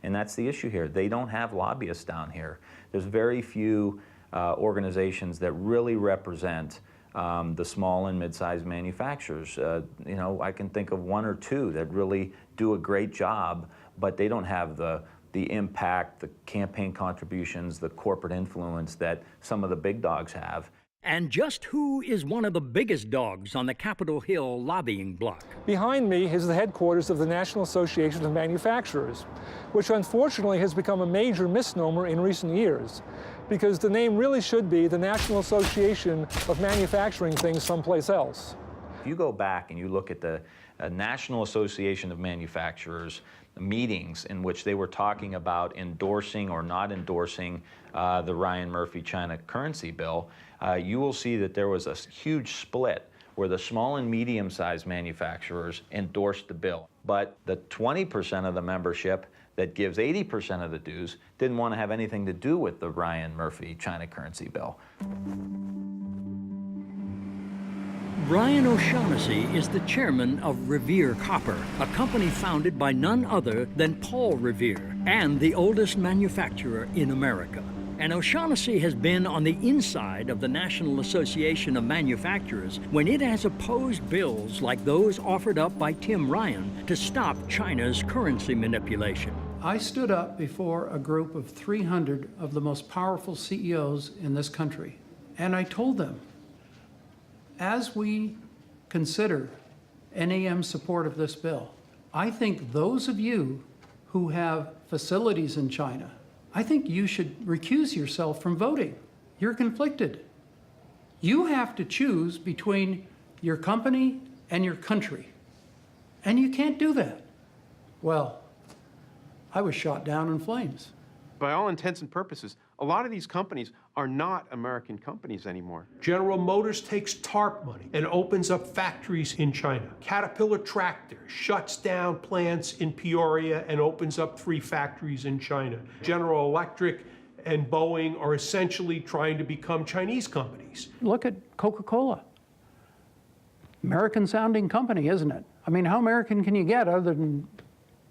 And that's the issue here. They don't have lobbyists down here. There's very few organizations that really represent the small and mid-sized manufacturers. You know, I can think of one or two that really do a great job, but they don't have the impact, the campaign contributions, the corporate influence that some of the big dogs have. And just who is one of the biggest dogs on the Capitol Hill lobbying block? Behind me is the headquarters of the National Association of Manufacturers, which unfortunately has become a major misnomer in recent years, because the name really should be the National Association of Manufacturing Things Someplace Else. If you go back and you look at the National Association of Manufacturers meetings in which they were talking about endorsing or not endorsing the Ryan Murphy China currency bill, you will see that there was a huge split where the small and medium-sized manufacturers endorsed the bill. But the 20% of the membership that gives 80% of the dues didn't want to have anything to do with the Ryan Murphy China currency bill. Brian O'Shaughnessy is the chairman of Revere Copper, a company founded by none other than Paul Revere, and the oldest manufacturer in America. And O'Shaughnessy has been on the inside of the National Association of Manufacturers when it has opposed bills like those offered up by Tim Ryan to stop China's currency manipulation. I stood up before a group of 300 of the most powerful CEOs in this country, and I told them, as we consider NAM's support of this bill, I think those of you who have facilities in China, I think you should recuse yourself from voting. You're conflicted. You have to choose between your company and your country, and you can't do that. Well, I was shot down in flames. By all intents and purposes, a lot of these companies are not American companies anymore. General Motors takes TARP money and opens up factories in China. Caterpillar Tractor shuts down plants in Peoria and opens up 3 factories in China. General Electric and Boeing are essentially trying to become Chinese companies. Look at Coca-Cola. American-sounding company, isn't it? I mean, how American can you get other than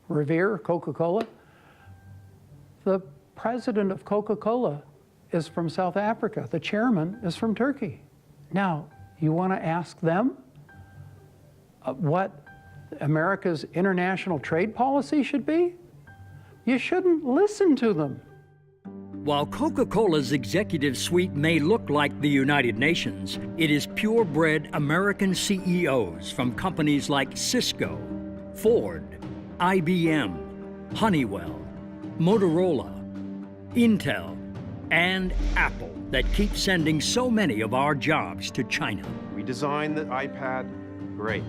Revere, Coca-Cola? The president of Coca-Cola is from South Africa. The chairman is from Turkey. Now, you want to ask them what America's international trade policy should be? You shouldn't listen to them. While Coca-Cola's executive suite may look like the United Nations, it is purebred American CEOs from companies like Cisco, Ford, IBM, Honeywell, Motorola, Intel, and Apple that keep sending so many of our jobs to China. We design the iPad, great.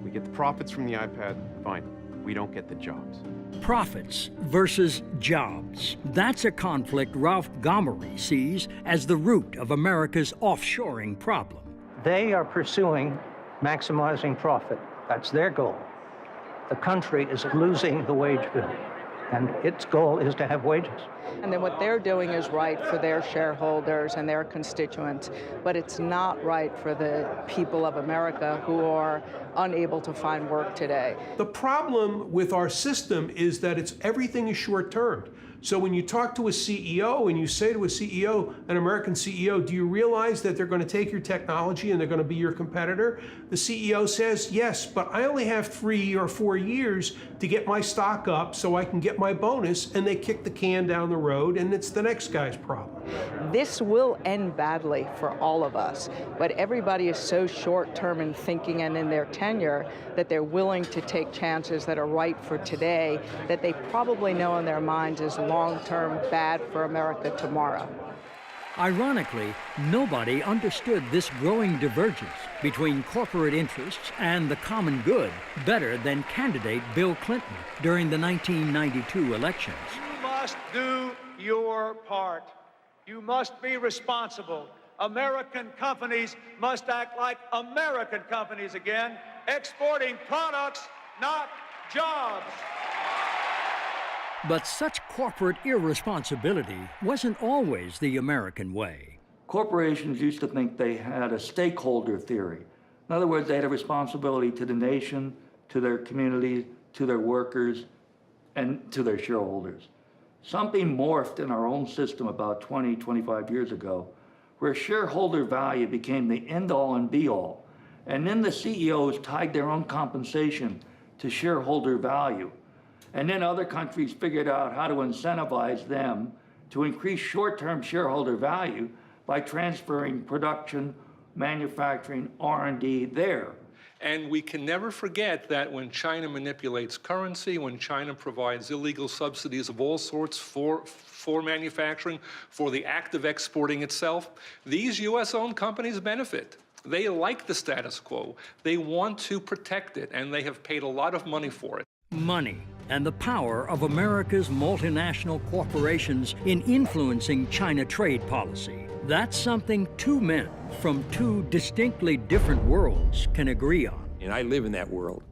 We get the profits from the iPad, fine. We don't get the jobs. Profits versus jobs. That's a conflict Ralph Gomery sees as the root of America's offshoring problem. They are pursuing maximizing profit. That's their goal. The country is losing the wage bill, and its goal is to have wages. And then what they're doing is right for their shareholders and their constituents, but it's not right for the people of America who are unable to find work today. The problem with our system is that everything is short-term. So when you talk to a CEO and you say to a CEO, an American CEO, do you realize that they're going to take your technology and they're going to be your competitor? The CEO says, yes, but I only have 3 or 4 years to get my stock up so I can get my bonus, and they kick the can down the road, and it's the next guy's problem. This will end badly for all of us, but everybody is so short-term in thinking and in their tenure that they're willing to take chances that are right for today that they probably know in their minds is long-term bad for America tomorrow. Ironically, nobody understood this growing divergence between corporate interests and the common good better than candidate Bill Clinton during the 1992 elections. You must do your part. You must be responsible. American companies must act like American companies again, exporting products, not jobs. But such corporate irresponsibility wasn't always the American way. Corporations used to think they had a stakeholder theory. In other words, they had a responsibility to the nation, to their community, to their workers, and to their shareholders. Something morphed in our own system about 20, 25 years ago, where shareholder value became the end-all and be-all. And then the CEOs tied their own compensation to shareholder value. And then other countries figured out how to incentivize them to increase short-term shareholder value by transferring production, manufacturing, R&D there. And we can never forget that when China manipulates currency, when China provides illegal subsidies of all sorts for manufacturing, for the act of exporting itself, these U.S.-owned companies benefit. They like the status quo. They want to protect it, and they have paid a lot of money for it. Money and the power of America's multinational corporations in influencing China trade policy. That's something two men from two distinctly different worlds can agree on. And I live in that world.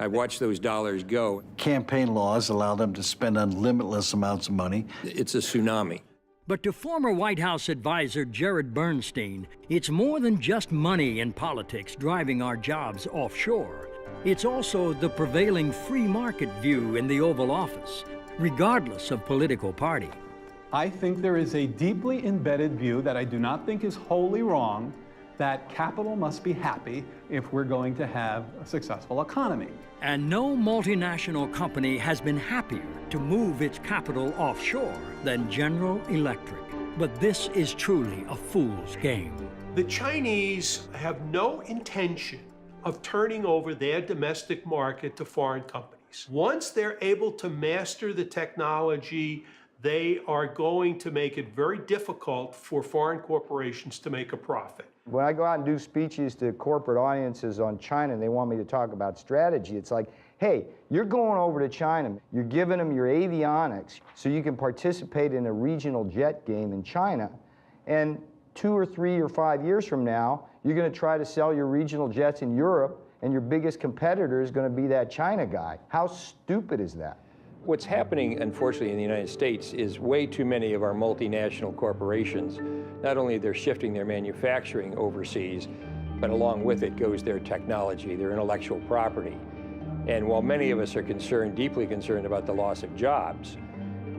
I've watched those dollars go. Campaign laws allow them to spend unlimitless amounts of money. It's a tsunami. But to former White House advisor Jared Bernstein, it's more than just money and politics driving our jobs offshore. It's also the prevailing free market view in the Oval Office, regardless of political party. I think there is a deeply embedded view that I do not think is wholly wrong, that capital must be happy if we're going to have a successful economy. And no multinational company has been happier to move its capital offshore than General Electric. But this is truly a fool's game. The Chinese have no intention of turning over their domestic market to foreign companies. Once they're able to master the technology, they are going to make it very difficult for foreign corporations to make a profit. When I go out and do speeches to corporate audiences on China and they want me to talk about strategy, it's like, hey, you're going over to China, you're giving them your avionics so you can participate in a regional jet game in China, and 2 or 3 or 5 years from now, you're going to try to sell your regional jets in Europe, and your biggest competitor is going to be that China guy. How stupid is that? What's happening, unfortunately, in the United States is way too many of our multinational corporations, not only they're shifting their manufacturing overseas, but along with it goes their technology, their intellectual property. And while many of us are deeply concerned about the loss of jobs,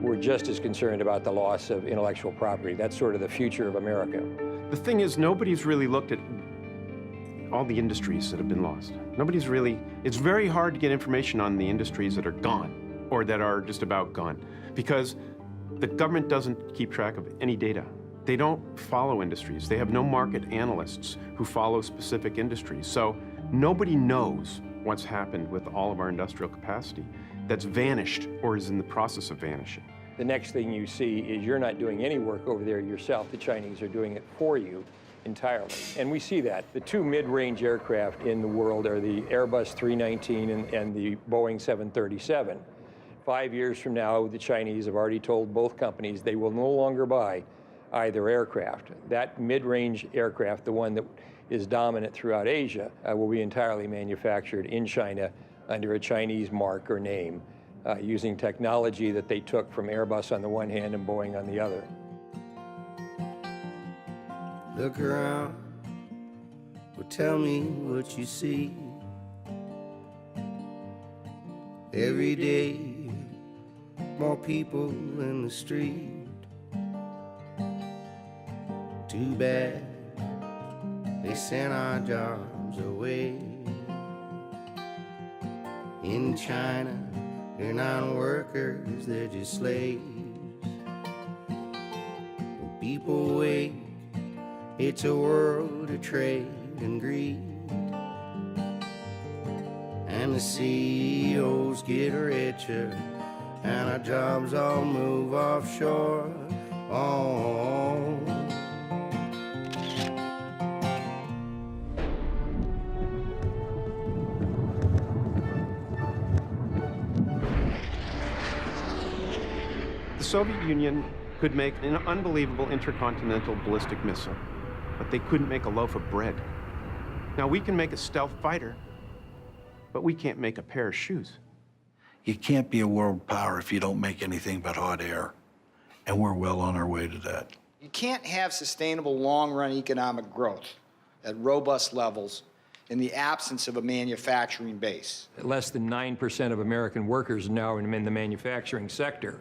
we're just as concerned about the loss of intellectual property. That's sort of the future of America. The thing is, nobody's really looked at all the industries that have been lost. It's very hard to get information on the industries that are gone or that are just about gone because the government doesn't keep track of any data. They don't follow industries. They have no market analysts who follow specific industries. So nobody knows what's happened with all of our industrial capacity that's vanished or is in the process of vanishing. the next thing you see is you're not doing any work over there yourself. The Chinese are doing it for you entirely. And we see that. The two mid-range aircraft in the world are the Airbus 319 and the Boeing 737. 5 years from now, the Chinese have already told both companies they will no longer buy either aircraft. That mid-range aircraft, the one that is dominant throughout Asia, will be entirely manufactured in China under a Chinese mark or name, using technology that they took from Airbus on the one hand and Boeing on the other. Look around, well, tell me what you see. Every day, more people in the street. Too bad they sent our jobs away. In China, they're not workers, they're just slaves. When people wait, it's a world of trade and greed. And the CEOs get richer, and our jobs all move offshore. Oh. The Soviet Union could make an unbelievable intercontinental ballistic missile, but they couldn't make a loaf of bread. Now, we can make a stealth fighter, but we can't make a pair of shoes. You can't be a world power if you don't make anything but hot air, and we're well on our way to that. You can't have sustainable long-run economic growth at robust levels in the absence of a manufacturing base. Less than 9% of American workers now are in the manufacturing sector.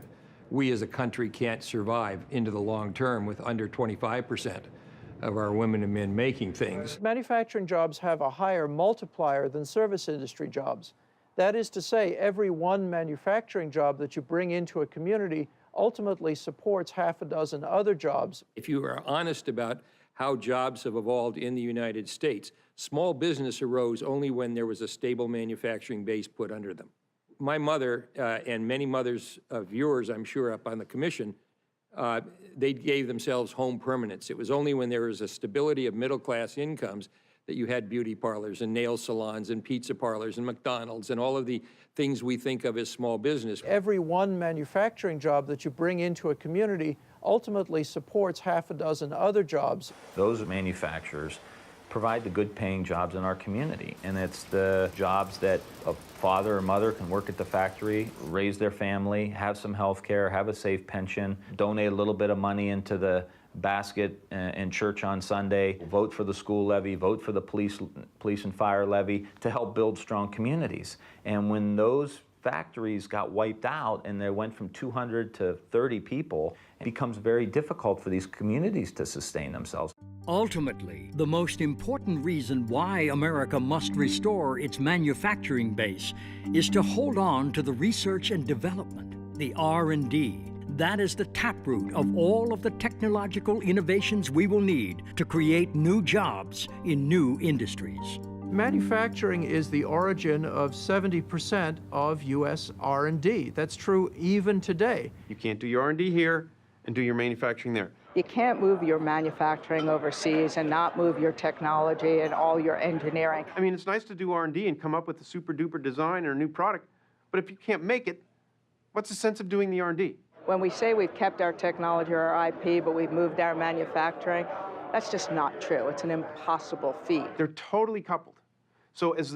We as a country can't survive into the long term with under 25% of our women and men making things. Manufacturing jobs have a higher multiplier than service industry jobs. That is to say, every one manufacturing job that you bring into a community ultimately supports half a dozen other jobs. If you are honest about how jobs have evolved in the United States, small business arose only when there was a stable manufacturing base put under them. My mother, and many mothers of yours, I'm sure, up on the commission, they gave themselves home permanence. It was only when there was a stability of middle-class incomes that you had beauty parlors and nail salons and pizza parlors and McDonald's and all of the things we think of as small business. Every one manufacturing job that you bring into a community ultimately supports half a dozen other jobs. Those manufacturers provide the good-paying jobs in our community, and it's the jobs that a father or mother can work at the factory, raise their family, have some health care, have a safe pension, donate a little bit of money into the basket in church on Sunday, vote for the school levy, vote for the police and fire levy to help build strong communities. And when those factories got wiped out and they went from 200 to 30 people, it becomes very difficult for these communities to sustain themselves. Ultimately, the most important reason why America must restore its manufacturing base is to hold on to the research and development, the R&D. That is the taproot of all of the technological innovations we will need to create new jobs in new industries. Manufacturing is the origin of 70% of U.S. R&D. That's true even today. You can't do your R&D here and do your manufacturing there. You can't move your manufacturing overseas and not move your technology and all your engineering. I mean, it's nice to do R&D and come up with a super-duper design or a new product, but if you can't make it, what's the sense of doing the R&D? When we say we've kept our technology or our IP, but we've moved our manufacturing, that's just not true. It's an impossible feat. They're totally coupled. So as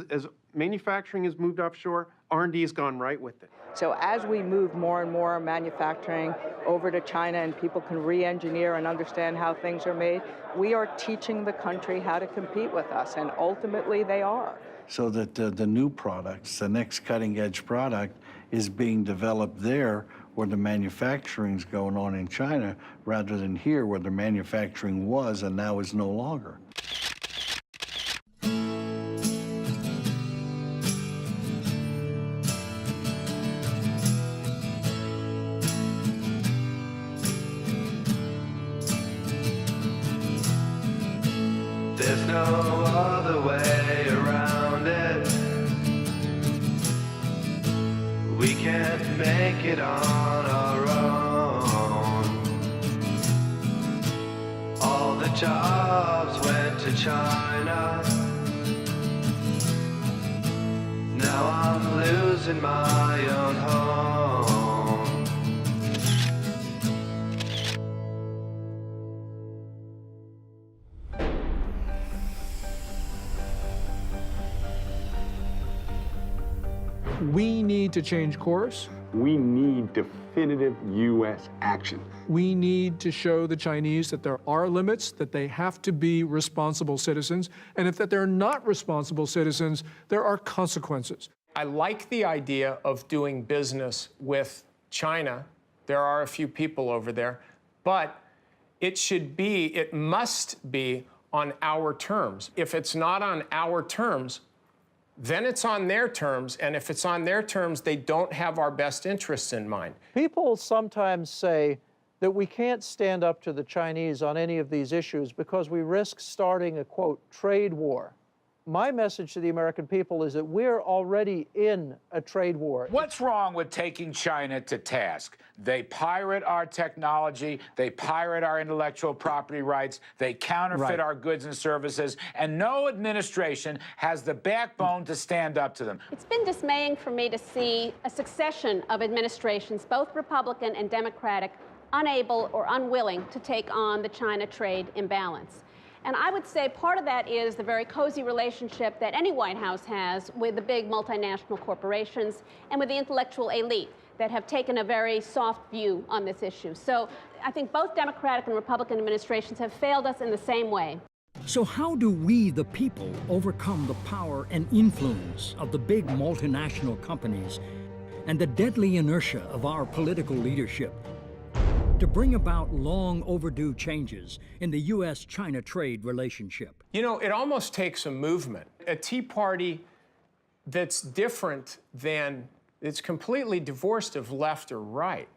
manufacturing has moved offshore, R&D has gone right with it. So as we move more and more manufacturing over to China and people can re-engineer and understand how things are made, we are teaching the country how to compete with us, and ultimately they are. So that the new products, the next cutting-edge product, is being developed there where the manufacturing's going on in China, rather than here where the manufacturing was and now is no longer. There's no other way around it. We can't make it on our own. jobs went to China. Now I'm losing my own home. We need to change course. We need definitive U.S. action. We need to show the Chinese that there are limits, that they have to be responsible citizens, and if that they're not responsible citizens, there are consequences. I like the idea of doing business with China. There are a few people over there, but it must be on our terms. If it's not on our terms, then it's on their terms, and if it's on their terms, they don't have our best interests in mind. People sometimes say that we can't stand up to the Chinese on any of these issues because we risk starting a, quote, trade war. My message to the American people is that we're already in a trade war. What's wrong with taking China to task? They pirate our technology, they pirate our intellectual property rights, they counterfeit our goods and services, and no administration has the backbone to stand up to them. It's been dismaying for me to see a succession of administrations, both Republican and Democratic, unable or unwilling to take on the China trade imbalance. And I would say part of that is the very cozy relationship that any White House has with the big multinational corporations and with the intellectual elite that have taken a very soft view on this issue. So I think both Democratic and Republican administrations have failed us in the same way. So how do we, the people, overcome the power and influence of the big multinational companies and the deadly inertia of our political leadership to bring about long overdue changes in the U.S.-China trade relationship? You know, it almost takes a movement, a Tea Party that's different than, it's completely divorced of left or right,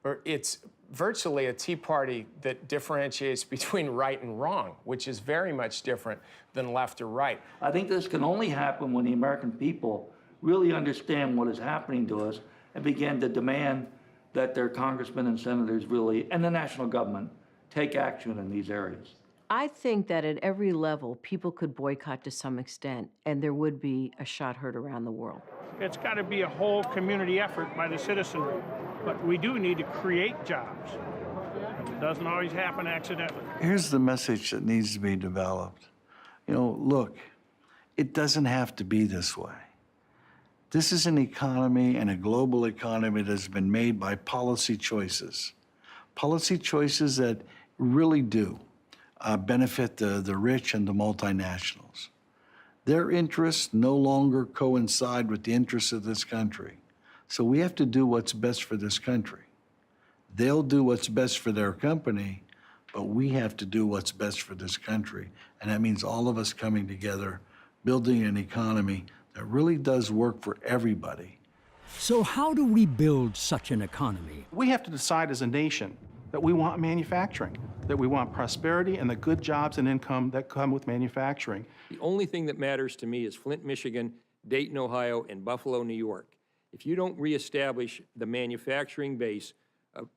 or it's virtually a Tea Party that differentiates between right and wrong, which is very much different than left or right. I think this can only happen when the American people really understand what is happening to us and begin to demand that their congressmen and senators really, and the national government, take action in these areas. I think that at every level, people could boycott to some extent, and there would be a shot heard around the world. It's got to be a whole community effort by the citizenry, but we do need to create jobs. It doesn't always happen accidentally. Here's the message that needs to be developed. You know, look, it doesn't have to be this way. This is an economy and a global economy that has been made by policy choices that really do benefit the rich and the multinationals. Their interests no longer coincide with the interests of this country. So we have to do what's best for this country. They'll do what's best for their company, but we have to do what's best for this country. And that means all of us coming together, building an economy that really does work for everybody. So how do we build such an economy? We have to decide as a nation that we want manufacturing, that we want prosperity and the good jobs and income that come with manufacturing. The only thing that matters to me is Flint, Michigan, Dayton, Ohio, and Buffalo, New York. If you don't reestablish the manufacturing base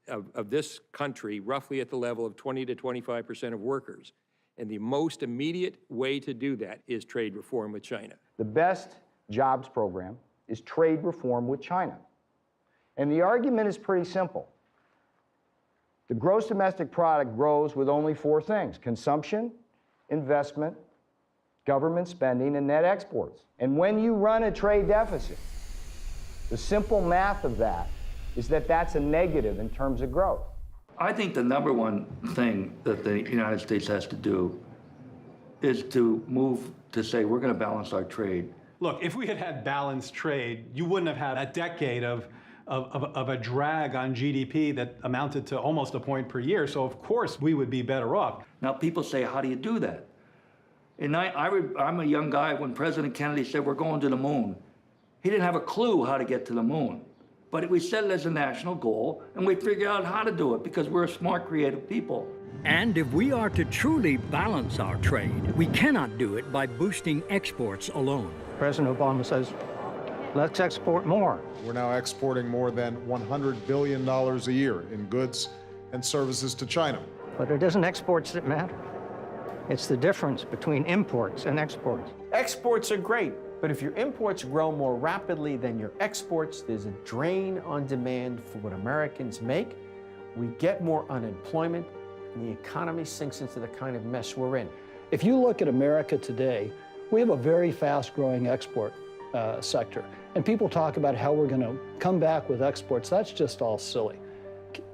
of this country roughly at the level of 20 to 25% of workers, and the most immediate way to do that is trade reform with China. The best jobs program is trade reform with China. And the argument is pretty simple. The gross domestic product grows with only four things: consumption, investment, government spending, and net exports. And when you run a trade deficit, the simple math of that is that that's a negative in terms of growth. I think the number one thing that the United States has to do is to move to say we're going to balance our trade. Look, if we had had balanced trade, you wouldn't have had a decade of a drag on GDP that amounted to almost a point per year. So of course we would be better off. Now people say, how do you do that? And I'm a young guy when President Kennedy said we're going to the moon. He didn't have a clue how to get to the moon. But we set it as a national goal, and we figured out how to do it because we're a smart, creative people. And if we are to truly balance our trade, we cannot do it by boosting exports alone. President Obama says, let's export more. We're now exporting more than $100 billion a year in goods and services to China. But it isn't exports that matter. It's the difference between imports and exports. Exports are great, but if your imports grow more rapidly than your exports, there's a drain on demand for what Americans make. We get more unemployment, and the economy sinks into the kind of mess we're in. If you look at America today, we have a very fast-growing export sector. And people talk about how we're going to come back with exports. That's just all silly.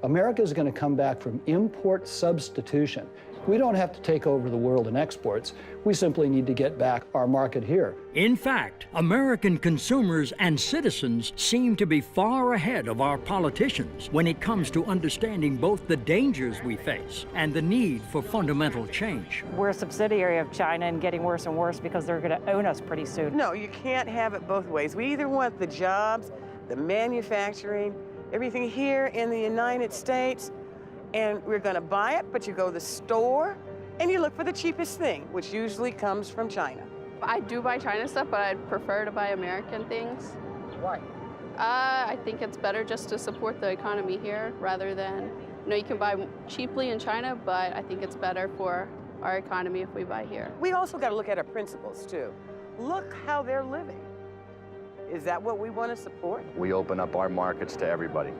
America is going to come back from import substitution. We don't have to take over the world in exports. We simply need to get back our market here. In fact, American consumers and citizens seem to be far ahead of our politicians when it comes to understanding both the dangers we face and the need for fundamental change. We're a subsidiary of China and getting worse and worse because they're going to own us pretty soon. No, you can't have it both ways. We either want the jobs, the manufacturing, everything here in the United States, and we're going to buy it, but you go to the store and you look for the cheapest thing, which usually comes from China. I do buy China stuff, but I'd prefer to buy American things. Why? I think it's better just to support the economy here rather than, you can buy cheaply in China, but I think it's better for our economy if we buy here. We also got to look at our principles too. Look how they're living. Is that what we want to support? We open up our markets to everybody.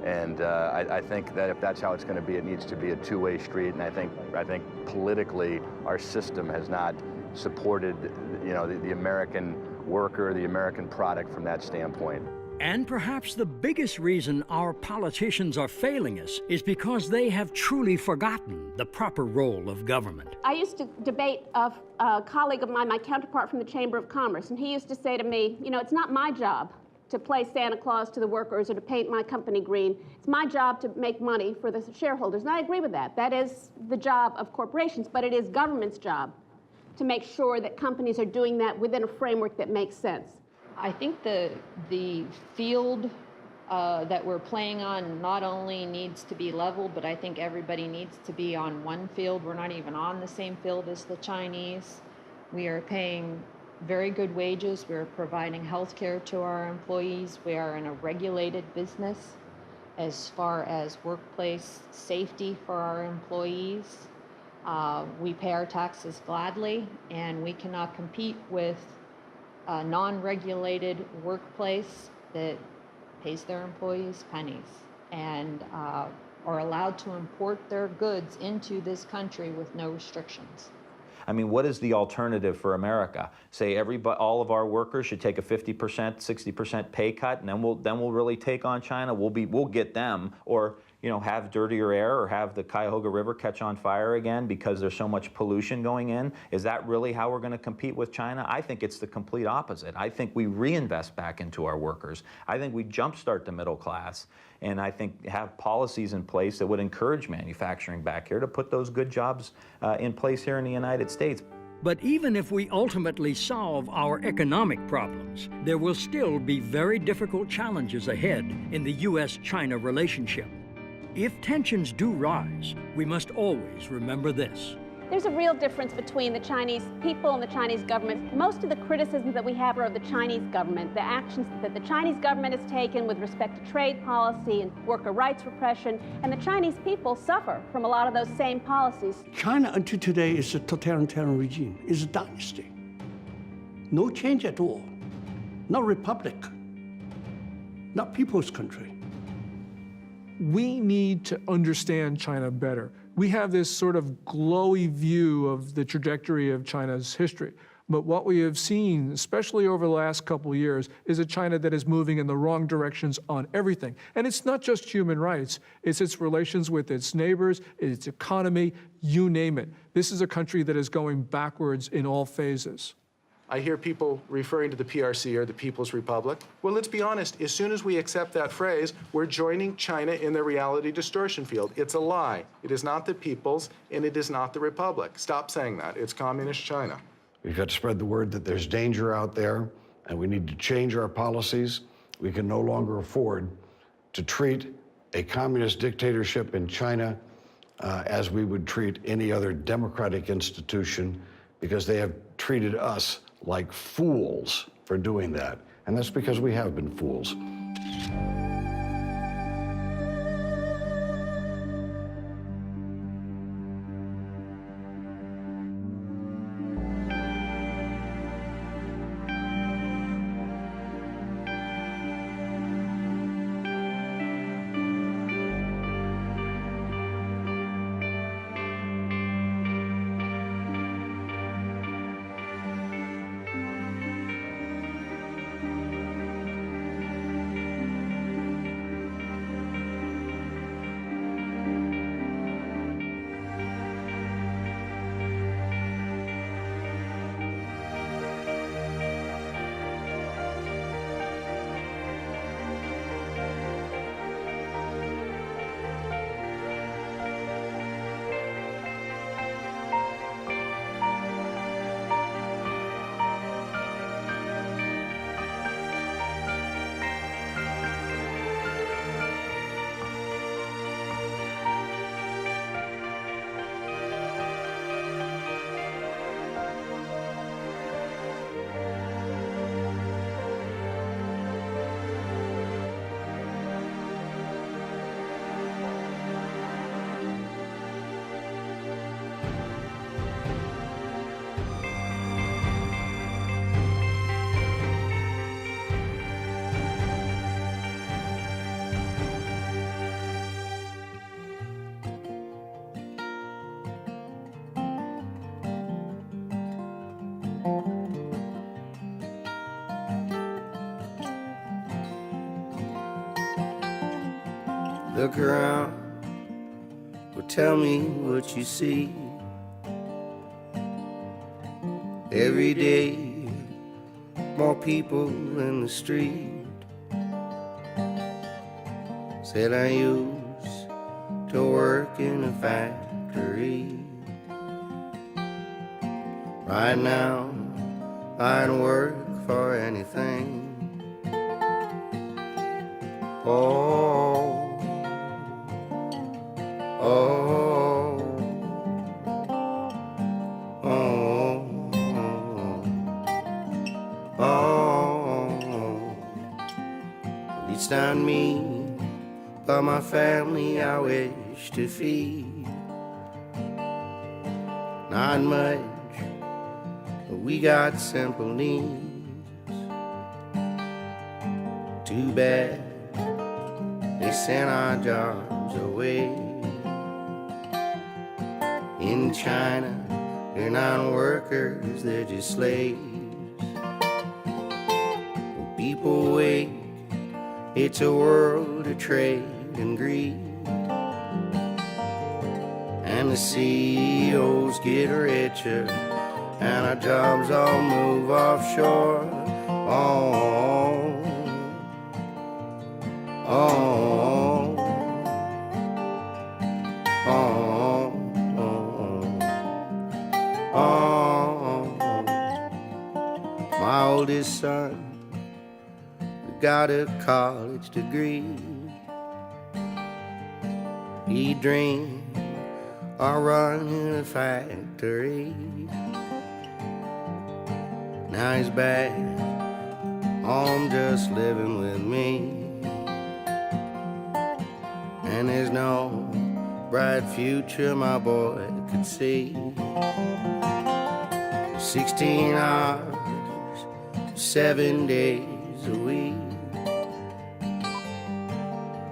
And I think that if that's how it's going to be, it needs to be a two-way street. And I think politically, our system has not supported, the American worker, the American product from that standpoint. And perhaps the biggest reason our politicians are failing us is because they have truly forgotten the proper role of government. I used to debate a colleague of mine, my counterpart from the Chamber of Commerce, and he used to say to me, it's not my job to play Santa Claus to the workers or to paint my company green. It's my job to make money for the shareholders. And I agree with that. That is the job of corporations, but it is government's job to make sure that companies are doing that within a framework that makes sense. I think the field that we're playing on not only needs to be leveled, but I think everybody needs to be on one field. We're not even on the same field as the Chinese. We are paying very good wages. We're providing health care to our employees. We are in a regulated business as far as workplace safety for our employees. We pay our taxes gladly, and we cannot compete with a non-regulated workplace that pays their employees pennies and are allowed to import their goods into this country with no restrictions. I mean, what is the alternative for America? Say all of our workers should take a 50%, 60% pay cut, and then we'll really take on China. We'll get them, or have dirtier air, or have the Cuyahoga River catch on fire again because there's so much pollution going in. Is that really how we're going to compete with China? I think it's the complete opposite. I think we reinvest back into our workers. I think we jumpstart the middle class, and I think have policies in place that would encourage manufacturing back here to put those good jobs in place here in the United States. But even if we ultimately solve our economic problems, there will still be very difficult challenges ahead in the U.S.-China relationship. If tensions do rise, we must always remember this. There's a real difference between the Chinese people and the Chinese government. Most of the criticisms that we have are of the Chinese government, the actions that the Chinese government has taken with respect to trade policy and worker rights repression, and the Chinese people suffer from a lot of those same policies. China until today is a totalitarian regime, is a dynasty. No change at all. Not republic, not people's country. We need to understand China better. We have this sort of glowy view of the trajectory of China's history. But what we have seen, especially over the last couple of years, is a China that is moving in the wrong directions on everything. And it's not just human rights. It's its relations with its neighbors, its economy, you name it. This is a country that is going backwards in all phases. I hear people referring to the PRC or the People's Republic. Well, let's be honest. As soon as we accept that phrase, we're joining China in the reality distortion field. It's a lie. It is not the People's, and it is not the Republic. Stop saying that. It's Communist China. We've got to spread the word that there's danger out there, and we need to change our policies. We can no longer afford to treat a communist dictatorship in China as we would treat any other democratic institution, because they have treated us like fools for doing that. And that's because we have been fools. Look around, well, tell me what you see. Every day, more people in the street. Said I used to work in a factory. Right now, I'd work for anything. Oh, oh, oh, oh. At least not me, but my family I wish to feed. Not much, but we got simple needs. Too bad they sent our jobs away. In China, they're not workers, they're just slaves. When people wake, it's a world of trade and greed. And the CEOs get richer, and our jobs all move offshore. Oh, oh, oh, oh, oh. My oldest son got a college degree. He dreamed of running a factory. Now he's back home just living with me. And there's no bright future my boy could see. 16 hours, 7 days a week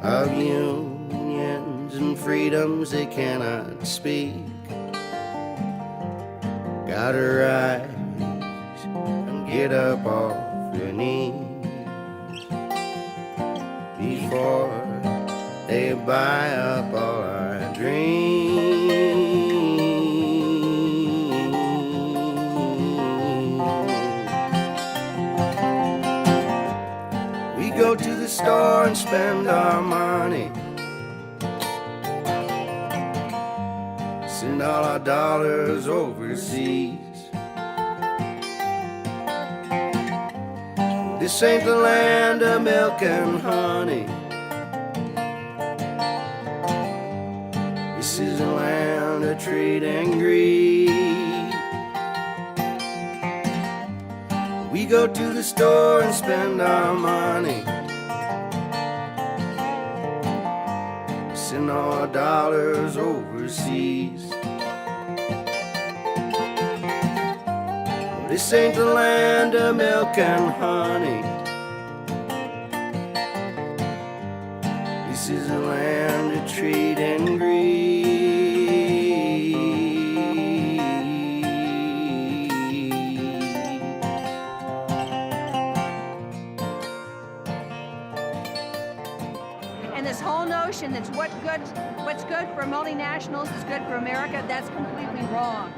of unions and freedoms they cannot speak. Gotta rise and get up off your knees before they buy up all our dreams. We go to the store and spend our money, send all our dollars overseas. This ain't the land of milk and honey. This is a land of trade and greed. We go to the store and spend our money, send all our dollars overseas. This ain't the land of milk and honey. This is a land of trade and greed. And this whole notion that what's good for multinationals is good for America, that's completely wrong.